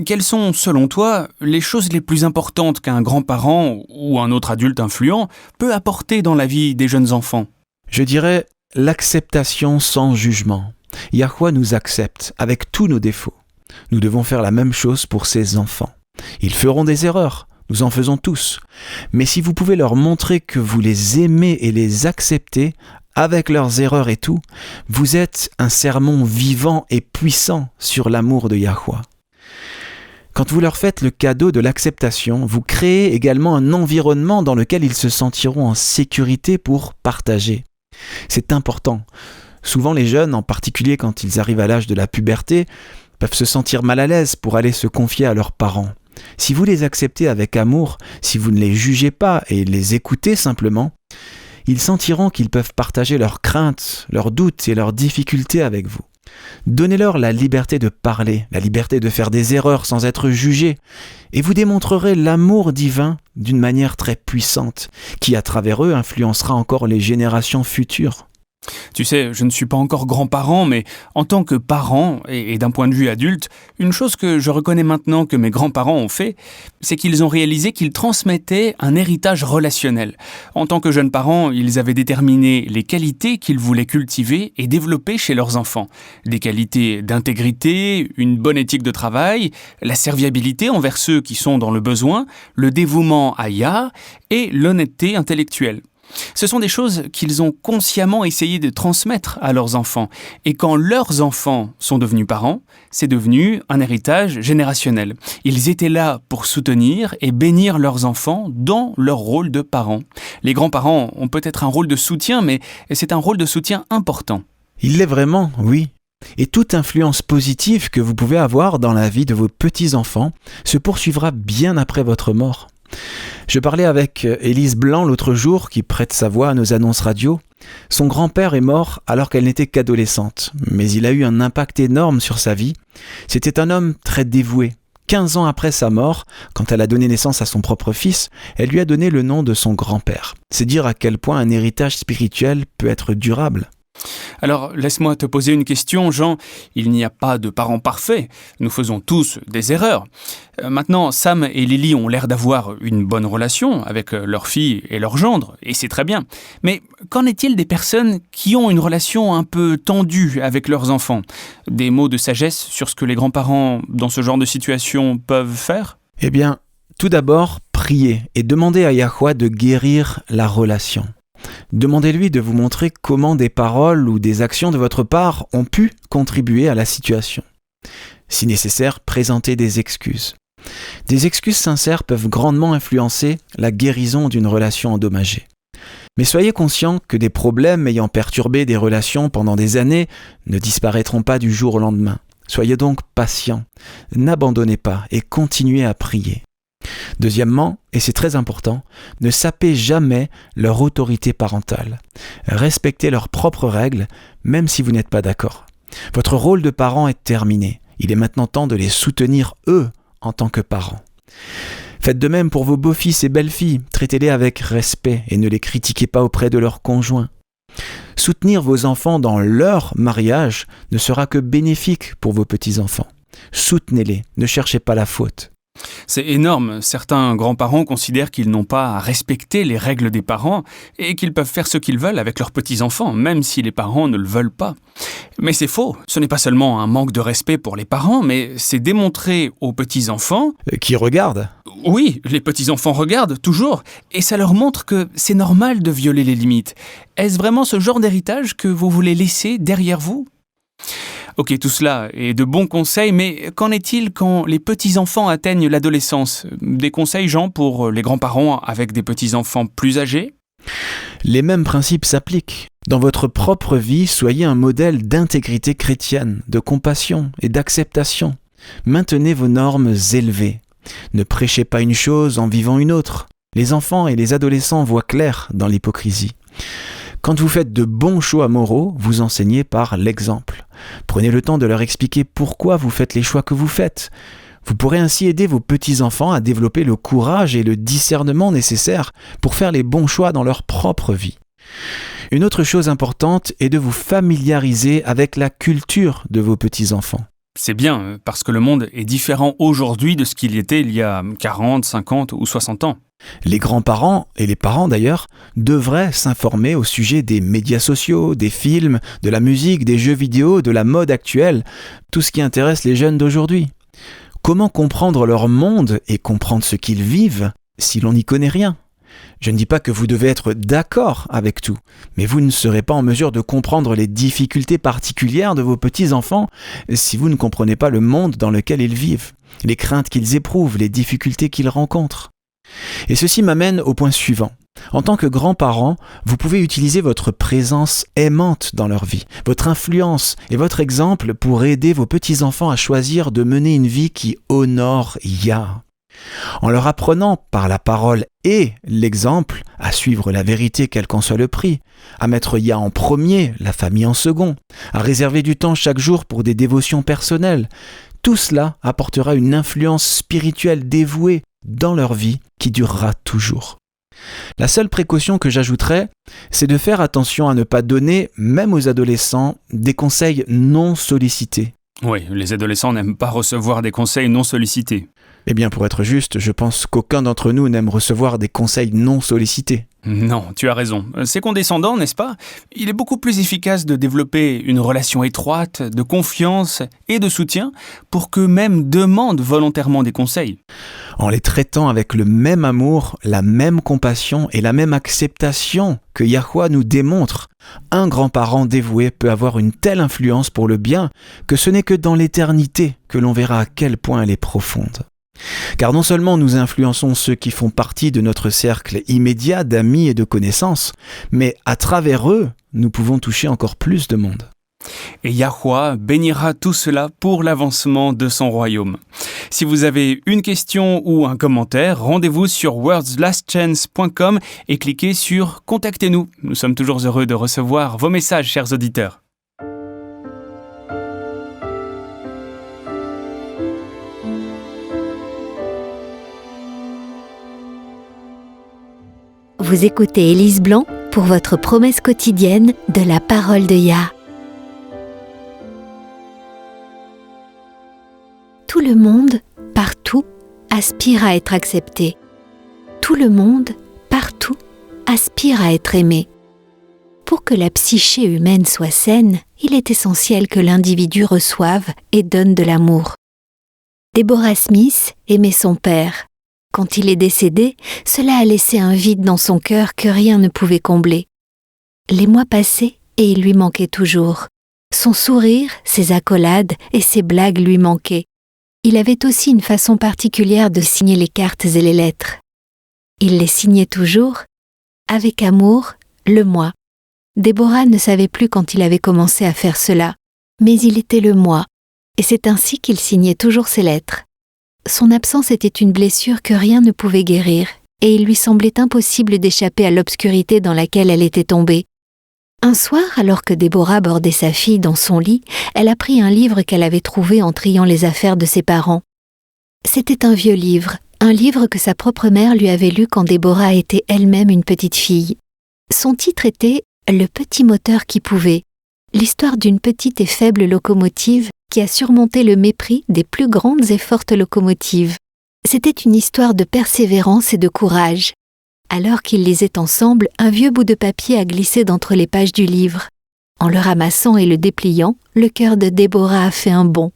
quelles sont, selon toi, les choses les plus importantes qu'un grand-parent ou un autre adulte influent peut apporter dans la vie des jeunes enfants ? Je dirais l'acceptation sans jugement. Yahuwah nous accepte avec tous nos défauts. Nous devons faire la même chose pour ses enfants. Ils feront des erreurs. Nous en faisons tous. Mais si vous pouvez leur montrer que vous les aimez et les acceptez, avec leurs erreurs et tout, vous êtes un sermon vivant et puissant sur l'amour de Yahuwah. Quand vous leur faites le cadeau de l'acceptation, vous créez également un environnement dans lequel ils se sentiront en sécurité pour partager. C'est important. Souvent les jeunes, en particulier quand ils arrivent à l'âge de la puberté, peuvent se sentir mal à l'aise pour aller se confier à leurs parents. Si vous les acceptez avec amour, si vous ne les jugez pas et les écoutez simplement, ils sentiront qu'ils peuvent partager leurs craintes, leurs doutes et leurs difficultés avec vous. Donnez-leur la liberté de parler, la liberté de faire des erreurs sans être jugés, et vous démontrerez l'amour divin d'une manière très puissante, qui à travers eux influencera encore les générations futures. Tu sais, je ne suis pas encore grand-parent, mais en tant que parent, et d'un point de vue adulte, une chose que je reconnais maintenant que mes grands-parents ont fait, c'est qu'ils ont réalisé qu'ils transmettaient un héritage relationnel. En tant que jeunes parents, ils avaient déterminé les qualités qu'ils voulaient cultiver et développer chez leurs enfants. Des qualités d'intégrité, une bonne éthique de travail, la serviabilité envers ceux qui sont dans le besoin, le dévouement à Yah et l'honnêteté intellectuelle. Ce sont des choses qu'ils ont consciemment essayé de transmettre à leurs enfants. Et quand leurs enfants sont devenus parents, c'est devenu un héritage générationnel. Ils étaient là pour soutenir et bénir leurs enfants dans leur rôle de parents. Les grands-parents ont peut-être un rôle de soutien, mais c'est un rôle de soutien important. Il l'est vraiment, oui. Et toute influence positive que vous pouvez avoir dans la vie de vos petits-enfants se poursuivra bien après votre mort. Je parlais avec Élise Blanc l'autre jour, qui prête sa voix à nos annonces radio, Son grand-père est mort alors qu'elle n'était qu'adolescente, mais il a eu un impact énorme sur sa vie. C'était un homme très dévoué. 15 ans après sa mort, quand elle a donné naissance à son propre fils, elle lui a donné le nom de son grand-père. C'est dire à quel point un héritage spirituel peut être durable. Alors, laisse-moi te poser une question, Jean. Il n'y a pas de parents parfaits. Nous faisons tous des erreurs. Maintenant, Sam et Lily ont l'air d'avoir une bonne relation avec leur fille et leur gendre, et c'est très bien. Mais qu'en est-il des personnes qui ont une relation un peu tendue avec leurs enfants? Des mots de sagesse sur ce que les grands-parents, dans ce genre de situation, peuvent faire? Eh bien, tout d'abord, priez et demandez à Yahweh de guérir la relation. Demandez-lui de vous montrer comment des paroles ou des actions de votre part ont pu contribuer à la situation. Si nécessaire, présentez des excuses. Des excuses sincères peuvent grandement influencer la guérison d'une relation endommagée. Mais soyez conscient que des problèmes ayant perturbé des relations pendant des années ne disparaîtront pas du jour au lendemain. Soyez donc patient, n'abandonnez pas et continuez à prier. Deuxièmement, et c'est très important, ne sapez jamais leur autorité parentale. Respectez leurs propres règles, même si vous n'êtes pas d'accord. Votre rôle de parent est terminé. Il est maintenant temps de les soutenir, eux, en tant que parents. Faites de même pour vos beaux-fils et belles-filles. Traitez-les avec respect et ne les critiquez pas auprès de leurs conjoints. Soutenir vos enfants dans leur mariage ne sera que bénéfique pour vos petits-enfants. Soutenez-les, ne cherchez pas la faute. C'est énorme. Certains grands-parents considèrent qu'ils n'ont pas à respecter les règles des parents et qu'ils peuvent faire ce qu'ils veulent avec leurs petits-enfants, même si les parents ne le veulent pas. Mais c'est faux. Ce n'est pas seulement un manque de respect pour les parents, mais c'est démontrer aux petits-enfants... Qui regardent ? Oui, les petits-enfants regardent, toujours, et ça leur montre que c'est normal de violer les limites. Est-ce vraiment ce genre d'héritage que vous voulez laisser derrière vous ? Ok, tout cela est de bons conseils, mais qu'en est-il quand les petits-enfants atteignent l'adolescence? Des conseils, Jean, pour les grands-parents avec des petits-enfants plus âgés? Les mêmes principes s'appliquent. Dans votre propre vie, soyez un modèle d'intégrité chrétienne, de compassion et d'acceptation. Maintenez vos normes élevées. Ne prêchez pas une chose en vivant une autre. Les enfants et les adolescents voient clair dans l'hypocrisie. Quand vous faites de bons choix moraux, vous enseignez par l'exemple. Prenez le temps de leur expliquer pourquoi vous faites les choix que vous faites. Vous pourrez ainsi aider vos petits-enfants à développer le courage et le discernement nécessaires pour faire les bons choix dans leur propre vie. Une autre chose importante est de vous familiariser avec la culture de vos petits-enfants. C'est bien, parce que le monde est différent aujourd'hui de ce qu'il était il y a 40, 50 ou 60 ans. Les grands-parents, et les parents d'ailleurs, devraient s'informer au sujet des médias sociaux, des films, de la musique, des jeux vidéo, de la mode actuelle, tout ce qui intéresse les jeunes d'aujourd'hui. Comment comprendre leur monde et comprendre ce qu'ils vivent si l'on n'y connaît rien ? Je ne dis pas que vous devez être d'accord avec tout, mais vous ne serez pas en mesure de comprendre les difficultés particulières de vos petits-enfants si vous ne comprenez pas le monde dans lequel ils vivent, les craintes qu'ils éprouvent, les difficultés qu'ils rencontrent. Et ceci m'amène au point suivant. En tant que grands-parents, vous pouvez utiliser votre présence aimante dans leur vie, votre influence et votre exemple pour aider vos petits-enfants à choisir de mener une vie qui honore Yah. En leur apprenant par la parole et l'exemple à suivre la vérité quel qu'en soit le prix, à mettre Yah en premier, la famille en second, à réserver du temps chaque jour pour des dévotions personnelles, tout cela apportera une influence spirituelle dévouée dans leur vie qui durera toujours. La seule précaution que j'ajouterais, c'est de faire attention à ne pas donner, même aux adolescents, des conseils non sollicités. Oui, les adolescents n'aiment pas recevoir des conseils non sollicités. Eh bien, pour être juste, je pense qu'aucun d'entre nous n'aime recevoir des conseils non sollicités. Non, tu as raison. C'est condescendant, n'est-ce pas? Il est beaucoup plus efficace de développer une relation étroite, de confiance et de soutien pour qu'eux-mêmes demandent volontairement des conseils. En les traitant avec le même amour, la même compassion et la même acceptation que Yahweh nous démontre, un grand-parent dévoué peut avoir une telle influence pour le bien que ce n'est que dans l'éternité que l'on verra à quel point elle est profonde. Car non seulement nous influençons ceux qui font partie de notre cercle immédiat d'amis et de connaissances, mais à travers eux, nous pouvons toucher encore plus de monde. et Yahweh bénira tout cela pour l'avancement de son royaume. Si vous avez une question ou un commentaire, rendez-vous sur worldslastchance.com et cliquez sur « Contactez-nous ». Nous sommes toujours heureux de recevoir vos messages, chers auditeurs. Vous écoutez Élise Blanc pour votre promesse quotidienne de la parole de Yah. Tout le monde, partout, aspire à être accepté. Tout le monde, partout, aspire à être aimé. Pour que la psyché humaine soit saine, il est essentiel que l'individu reçoive et donne de l'amour. Deborah Smith aimait son père. Quand il est décédé, cela a laissé un vide dans son cœur que rien ne pouvait combler. Les mois passaient et il lui manquait toujours. Son sourire, ses accolades et ses blagues lui manquaient. Il avait aussi une façon particulière de signer les cartes et les lettres. Il les signait toujours, avec amour, le moi. Deborah ne savait plus quand il avait commencé à faire cela, mais il était le moi, et c'est ainsi qu'il signait toujours ses lettres. Son absence était une blessure que rien ne pouvait guérir, et il lui semblait impossible d'échapper à l'obscurité dans laquelle elle était tombée. Un soir, alors que Déborah bordait sa fille dans son lit, elle a pris un livre qu'elle avait trouvé en triant les affaires de ses parents. C'était un vieux livre, un livre que sa propre mère lui avait lu quand Déborah était elle-même une petite fille. Son titre était « Le petit moteur qui pouvait », l'histoire d'une petite et faible locomotive qui a surmonté le mépris des plus grandes et fortes locomotives. C'était une histoire de persévérance et de courage. Alors qu'ils lisaient ensemble, un vieux bout de papier a glissé d'entre les pages du livre. En le ramassant et le dépliant, le cœur de Déborah a fait un bond.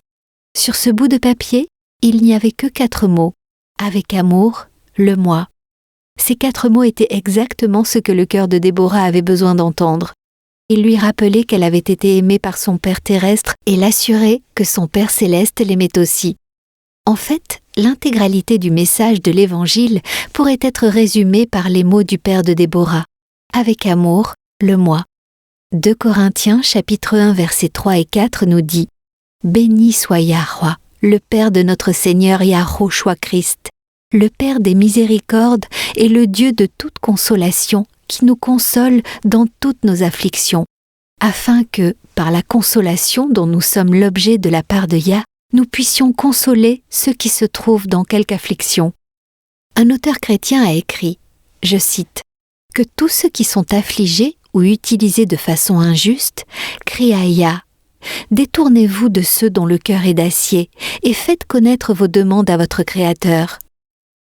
Sur ce bout de papier, il n'y avait que 4 mots. Avec amour, le moi. Ces 4 mots étaient exactement ce que le cœur de Déborah avait besoin d'entendre. Il lui rappelait qu'elle avait été aimée par son Père terrestre et l'assurait que son Père céleste l'aimait aussi. En fait, l'intégralité du message de l'Évangile pourrait être résumée par les mots du Père de Déborah. Avec amour, le moi. 2 Corinthiens chapitre 1 versets 3 et 4 nous dit « Béni soit Yahweh, le Père de notre Seigneur Yahushua Christ, le Père des miséricordes et le Dieu de toute consolation, qui nous console dans toutes nos afflictions, afin que, par la consolation dont nous sommes l'objet de la part de Yah, nous puissions consoler ceux qui se trouvent dans quelque affliction. » Un auteur chrétien a écrit, je cite, « Que tous ceux qui sont affligés ou utilisés de façon injuste crient à Yah. Détournez-vous de ceux dont le cœur est d'acier et faites connaître vos demandes à votre Créateur.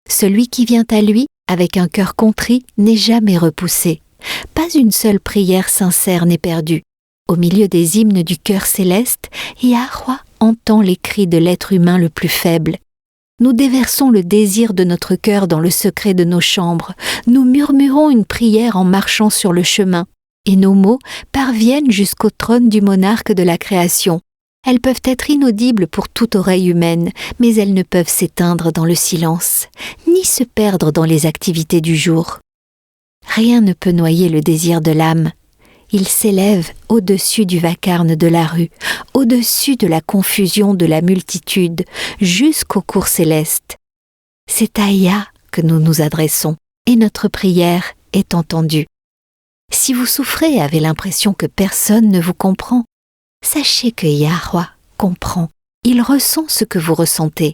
Celui qui vient à lui avec un cœur contrit n'est jamais repoussé. Pas une seule prière sincère n'est perdue. Au milieu des hymnes du cœur céleste, Yahweh entend les cris de l'être humain le plus faible. Nous déversons le désir de notre cœur dans le secret de nos chambres. Nous murmurons une prière en marchant sur le chemin. Et nos mots parviennent jusqu'au trône du monarque de la création. Elles peuvent être inaudibles pour toute oreille humaine, mais elles ne peuvent s'éteindre dans le silence, ni se perdre dans les activités du jour. Rien ne peut noyer le désir de l'âme. Il s'élève au-dessus du vacarme de la rue, au-dessus de la confusion de la multitude, jusqu'aux cours célestes. C'est à Yah que nous nous adressons, et notre prière est entendue. Si vous souffrez et avez l'impression que personne ne vous comprend, sachez que Yahweh comprend, il ressent ce que vous ressentez,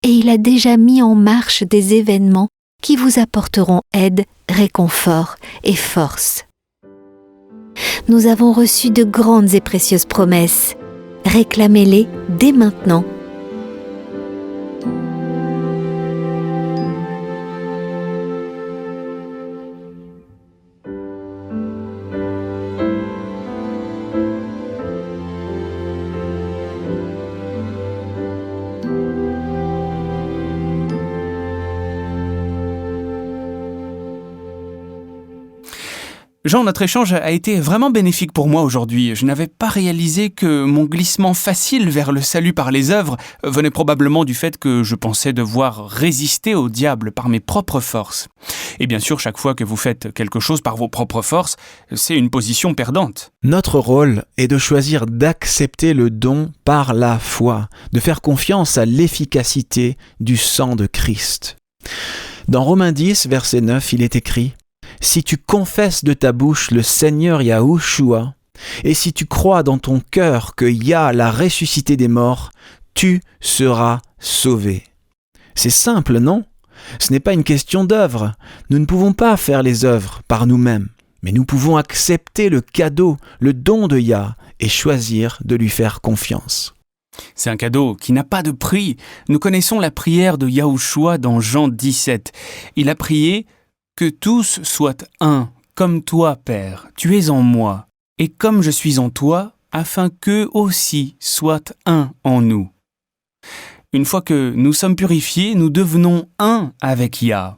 et il a déjà mis en marche des événements qui vous apporteront aide, réconfort et force. Nous avons reçu de grandes et précieuses promesses. Réclamez-les dès maintenant. Jean, notre échange a été vraiment bénéfique pour moi aujourd'hui. Je n'avais pas réalisé que mon glissement facile vers le salut par les œuvres venait probablement du fait que je pensais devoir résister au diable par mes propres forces. Et bien sûr, chaque fois que vous faites quelque chose par vos propres forces, c'est une position perdante. Notre rôle est de choisir d'accepter le don par la foi, de faire confiance à l'efficacité du sang de Christ. Dans Romains 10, verset 9, il est écrit « Si tu confesses de ta bouche le Seigneur Yahushua, et si tu crois dans ton cœur que Yah l'a ressuscité des morts, tu seras sauvé. » C'est simple, non ? Ce n'est pas une question d'œuvre. Nous ne pouvons pas faire les œuvres par nous-mêmes, mais nous pouvons accepter le cadeau, le don de Yah, et choisir de lui faire confiance. C'est un cadeau qui n'a pas de prix. Nous connaissons la prière de Yahushua dans Jean 17. Il a prié « Que tous soient un, comme toi, Père, tu es en moi, et comme je suis en toi, afin qu'eux aussi soient un en nous. » Une fois que nous sommes purifiés, nous devenons un avec Yah.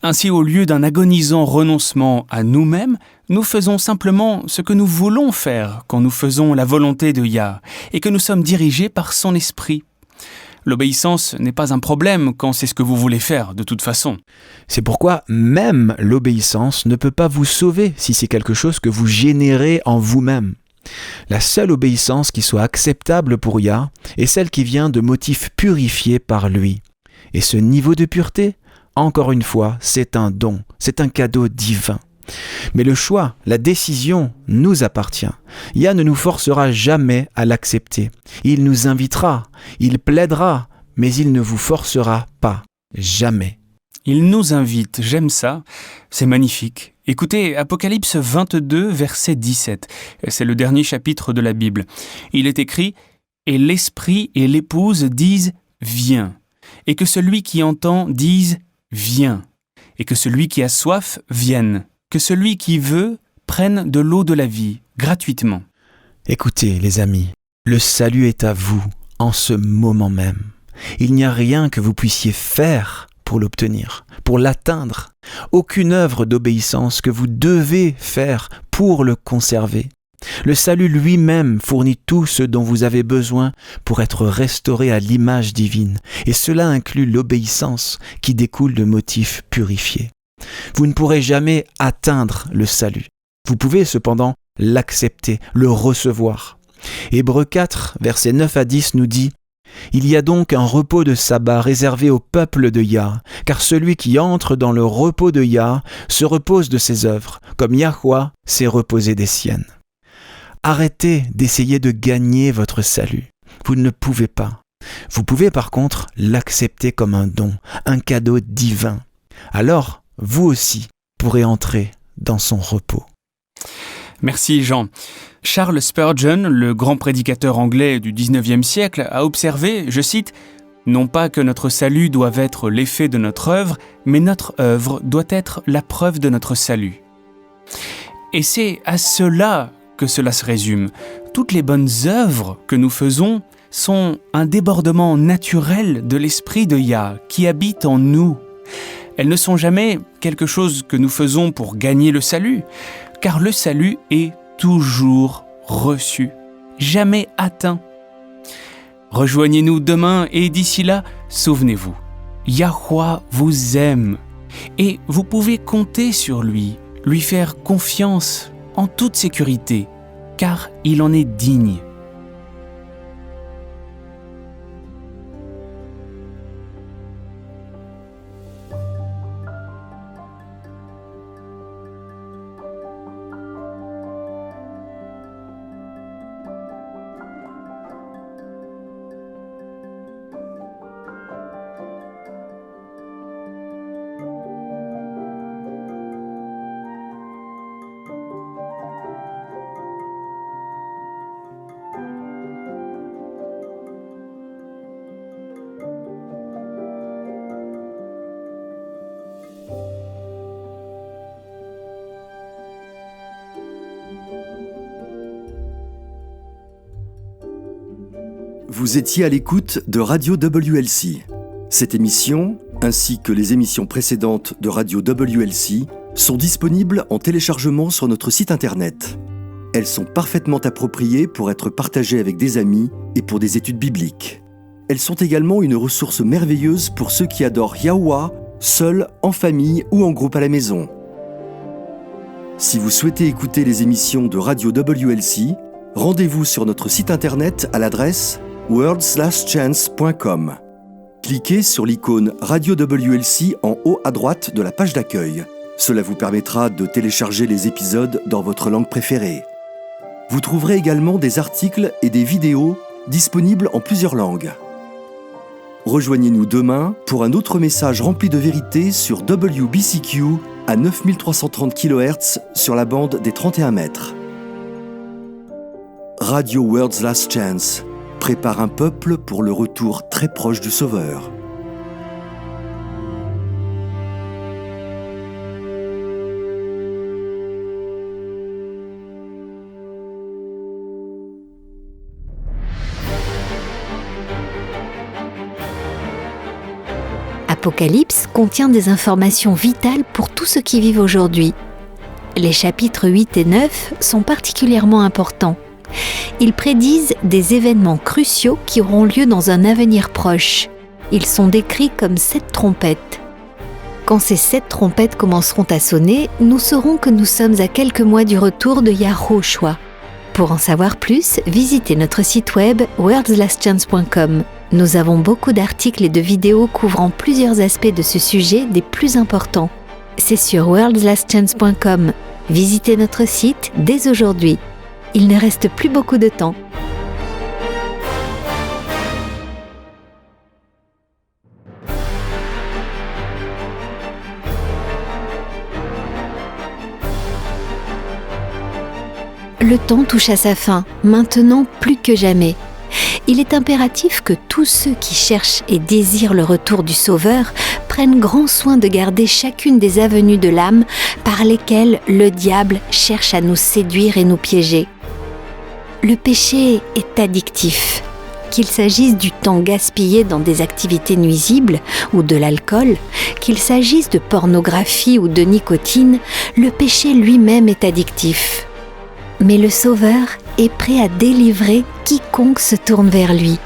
Ainsi, au lieu d'un agonisant renoncement à nous-mêmes, nous faisons simplement ce que nous voulons faire quand nous faisons la volonté de Yah et que nous sommes dirigés par son esprit. L'obéissance n'est pas un problème quand c'est ce que vous voulez faire, de toute façon. C'est pourquoi même l'obéissance ne peut pas vous sauver si c'est quelque chose que vous générez en vous-même. La seule obéissance qui soit acceptable pour Yah est celle qui vient de motifs purifiés par lui. Et ce niveau de pureté, encore une fois, c'est un don, c'est un cadeau divin. Mais le choix, la décision nous appartient. Yah ne nous forcera jamais à l'accepter. Il nous invitera, il plaidera, mais il ne vous forcera pas, jamais. Il nous invite, j'aime ça, c'est magnifique. Écoutez, Apocalypse 22, verset 17. C'est le dernier chapitre de la Bible. Il est écrit « Et l'esprit et l'épouse disent « Viens ». Et que celui qui entend dise « Viens ». Et que celui qui a soif vienne. Que celui qui veut prenne de l'eau de la vie, gratuitement. Écoutez, les amis, le salut est à vous en ce moment même. Il n'y a rien que vous puissiez faire pour l'obtenir, pour l'atteindre. Aucune œuvre d'obéissance que vous devez faire pour le conserver. Le salut lui-même fournit tout ce dont vous avez besoin pour être restauré à l'image divine, et cela inclut l'obéissance qui découle de motifs purifiés. Vous ne pourrez jamais atteindre le salut. Vous pouvez cependant l'accepter, le recevoir. Hébreux 4, versets 9 à 10 nous dit « Il y a donc un repos de sabbat réservé au peuple de Yah, car celui qui entre dans le repos de Yah se repose de ses œuvres, comme Yahweh s'est reposé des siennes. » Arrêtez d'essayer de gagner votre salut. Vous ne le pouvez pas. Vous pouvez par contre l'accepter comme un don, un cadeau divin. Alors, vous aussi pourrez entrer dans son repos. Merci Jean. Charles Spurgeon, le grand prédicateur anglais du XIXe siècle, a observé, je cite, « Non pas que notre salut doive être l'effet de notre œuvre, mais notre œuvre doit être la preuve de notre salut. » Et c'est à cela que cela se résume. Toutes les bonnes œuvres que nous faisons sont un débordement naturel de l'esprit de Yah qui habite en nous. Elles ne sont jamais quelque chose que nous faisons pour gagner le salut, car le salut est toujours reçu, jamais atteint. Rejoignez-nous demain et d'ici là, souvenez-vous, Yahweh vous aime et vous pouvez compter sur lui faire confiance en toute sécurité, car il en est digne. Vous étiez à l'écoute de Radio WLC. Cette émission, ainsi que les émissions précédentes de Radio WLC, sont disponibles en téléchargement sur notre site internet. Elles sont parfaitement appropriées pour être partagées avec des amis et pour des études bibliques. Elles sont également une ressource merveilleuse pour ceux qui adorent Yahuwah, seuls, en famille ou en groupe à la maison. Si vous souhaitez écouter les émissions de Radio WLC, rendez-vous sur notre site internet à l'adresse worldslastchance.com. Cliquez sur l'icône Radio WLC en haut à droite de la page d'accueil. Cela vous permettra de télécharger les épisodes dans votre langue préférée. Vous trouverez également des articles et des vidéos disponibles en plusieurs langues. Rejoignez-nous demain pour un autre message rempli de vérité sur WBCQ à 9330 kHz sur la bande des 31 mètres. Radio World's Last Chance prépare un peuple pour le retour très proche du Sauveur. Apocalypse contient des informations vitales pour tous ceux qui vivent aujourd'hui. Les chapitres 8 et 9 sont particulièrement importants. Ils prédisent des événements cruciaux qui auront lieu dans un avenir proche. Ils sont décrits comme 7 trompettes. Quand ces 7 trompettes commenceront à sonner, nous saurons que nous sommes à quelques mois du retour de Yahushua. Pour en savoir plus, visitez notre site web worldslastchance.com. Nous avons beaucoup d'articles et de vidéos couvrant plusieurs aspects de ce sujet des plus importants. C'est sur worldslastchance.com. Visitez notre site dès aujourd'hui. Il ne reste plus beaucoup de temps. Le temps touche à sa fin, maintenant plus que jamais. Il est impératif que tous ceux qui cherchent et désirent le retour du Sauveur prennent grand soin de garder chacune des avenues de l'âme par lesquelles le diable cherche à nous séduire et nous piéger. Le péché est addictif. Qu'il s'agisse du temps gaspillé dans des activités nuisibles ou de l'alcool, qu'il s'agisse de pornographie ou de nicotine, le péché lui-même est addictif. Mais le Sauveur est prêt à délivrer quiconque se tourne vers lui.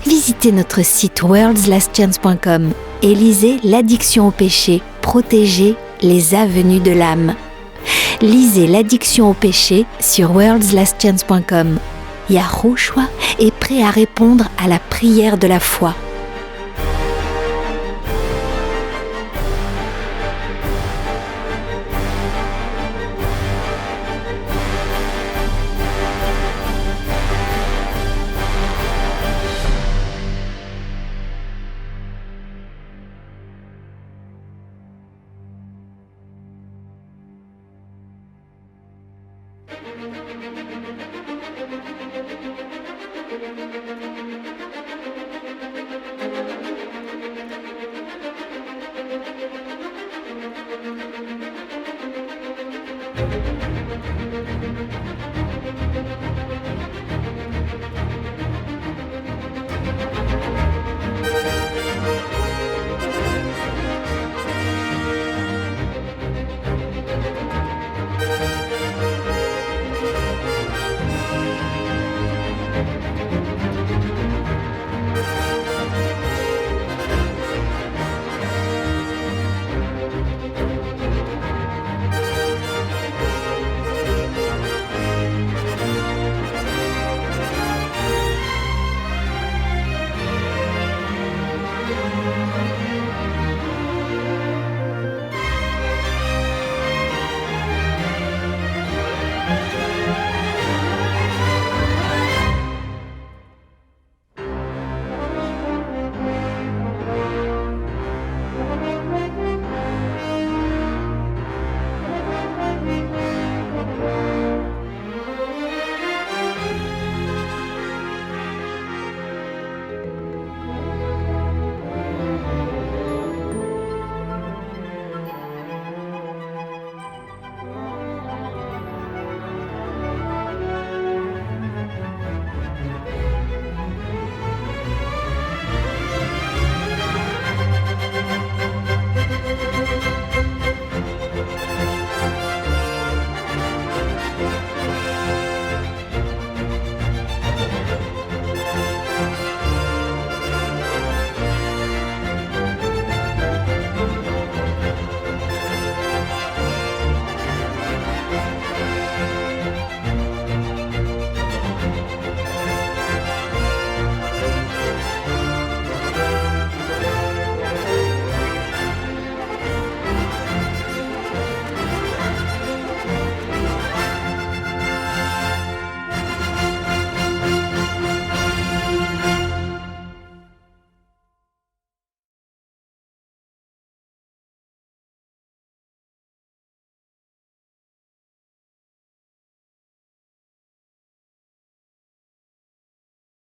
Visitez notre site worldslastchance.com et lisez l'addiction au péché, protéger les avenues de l'âme. Lisez l'addiction au péché sur worldslastchance.com. Yahushua est prêt à répondre à la prière de la foi.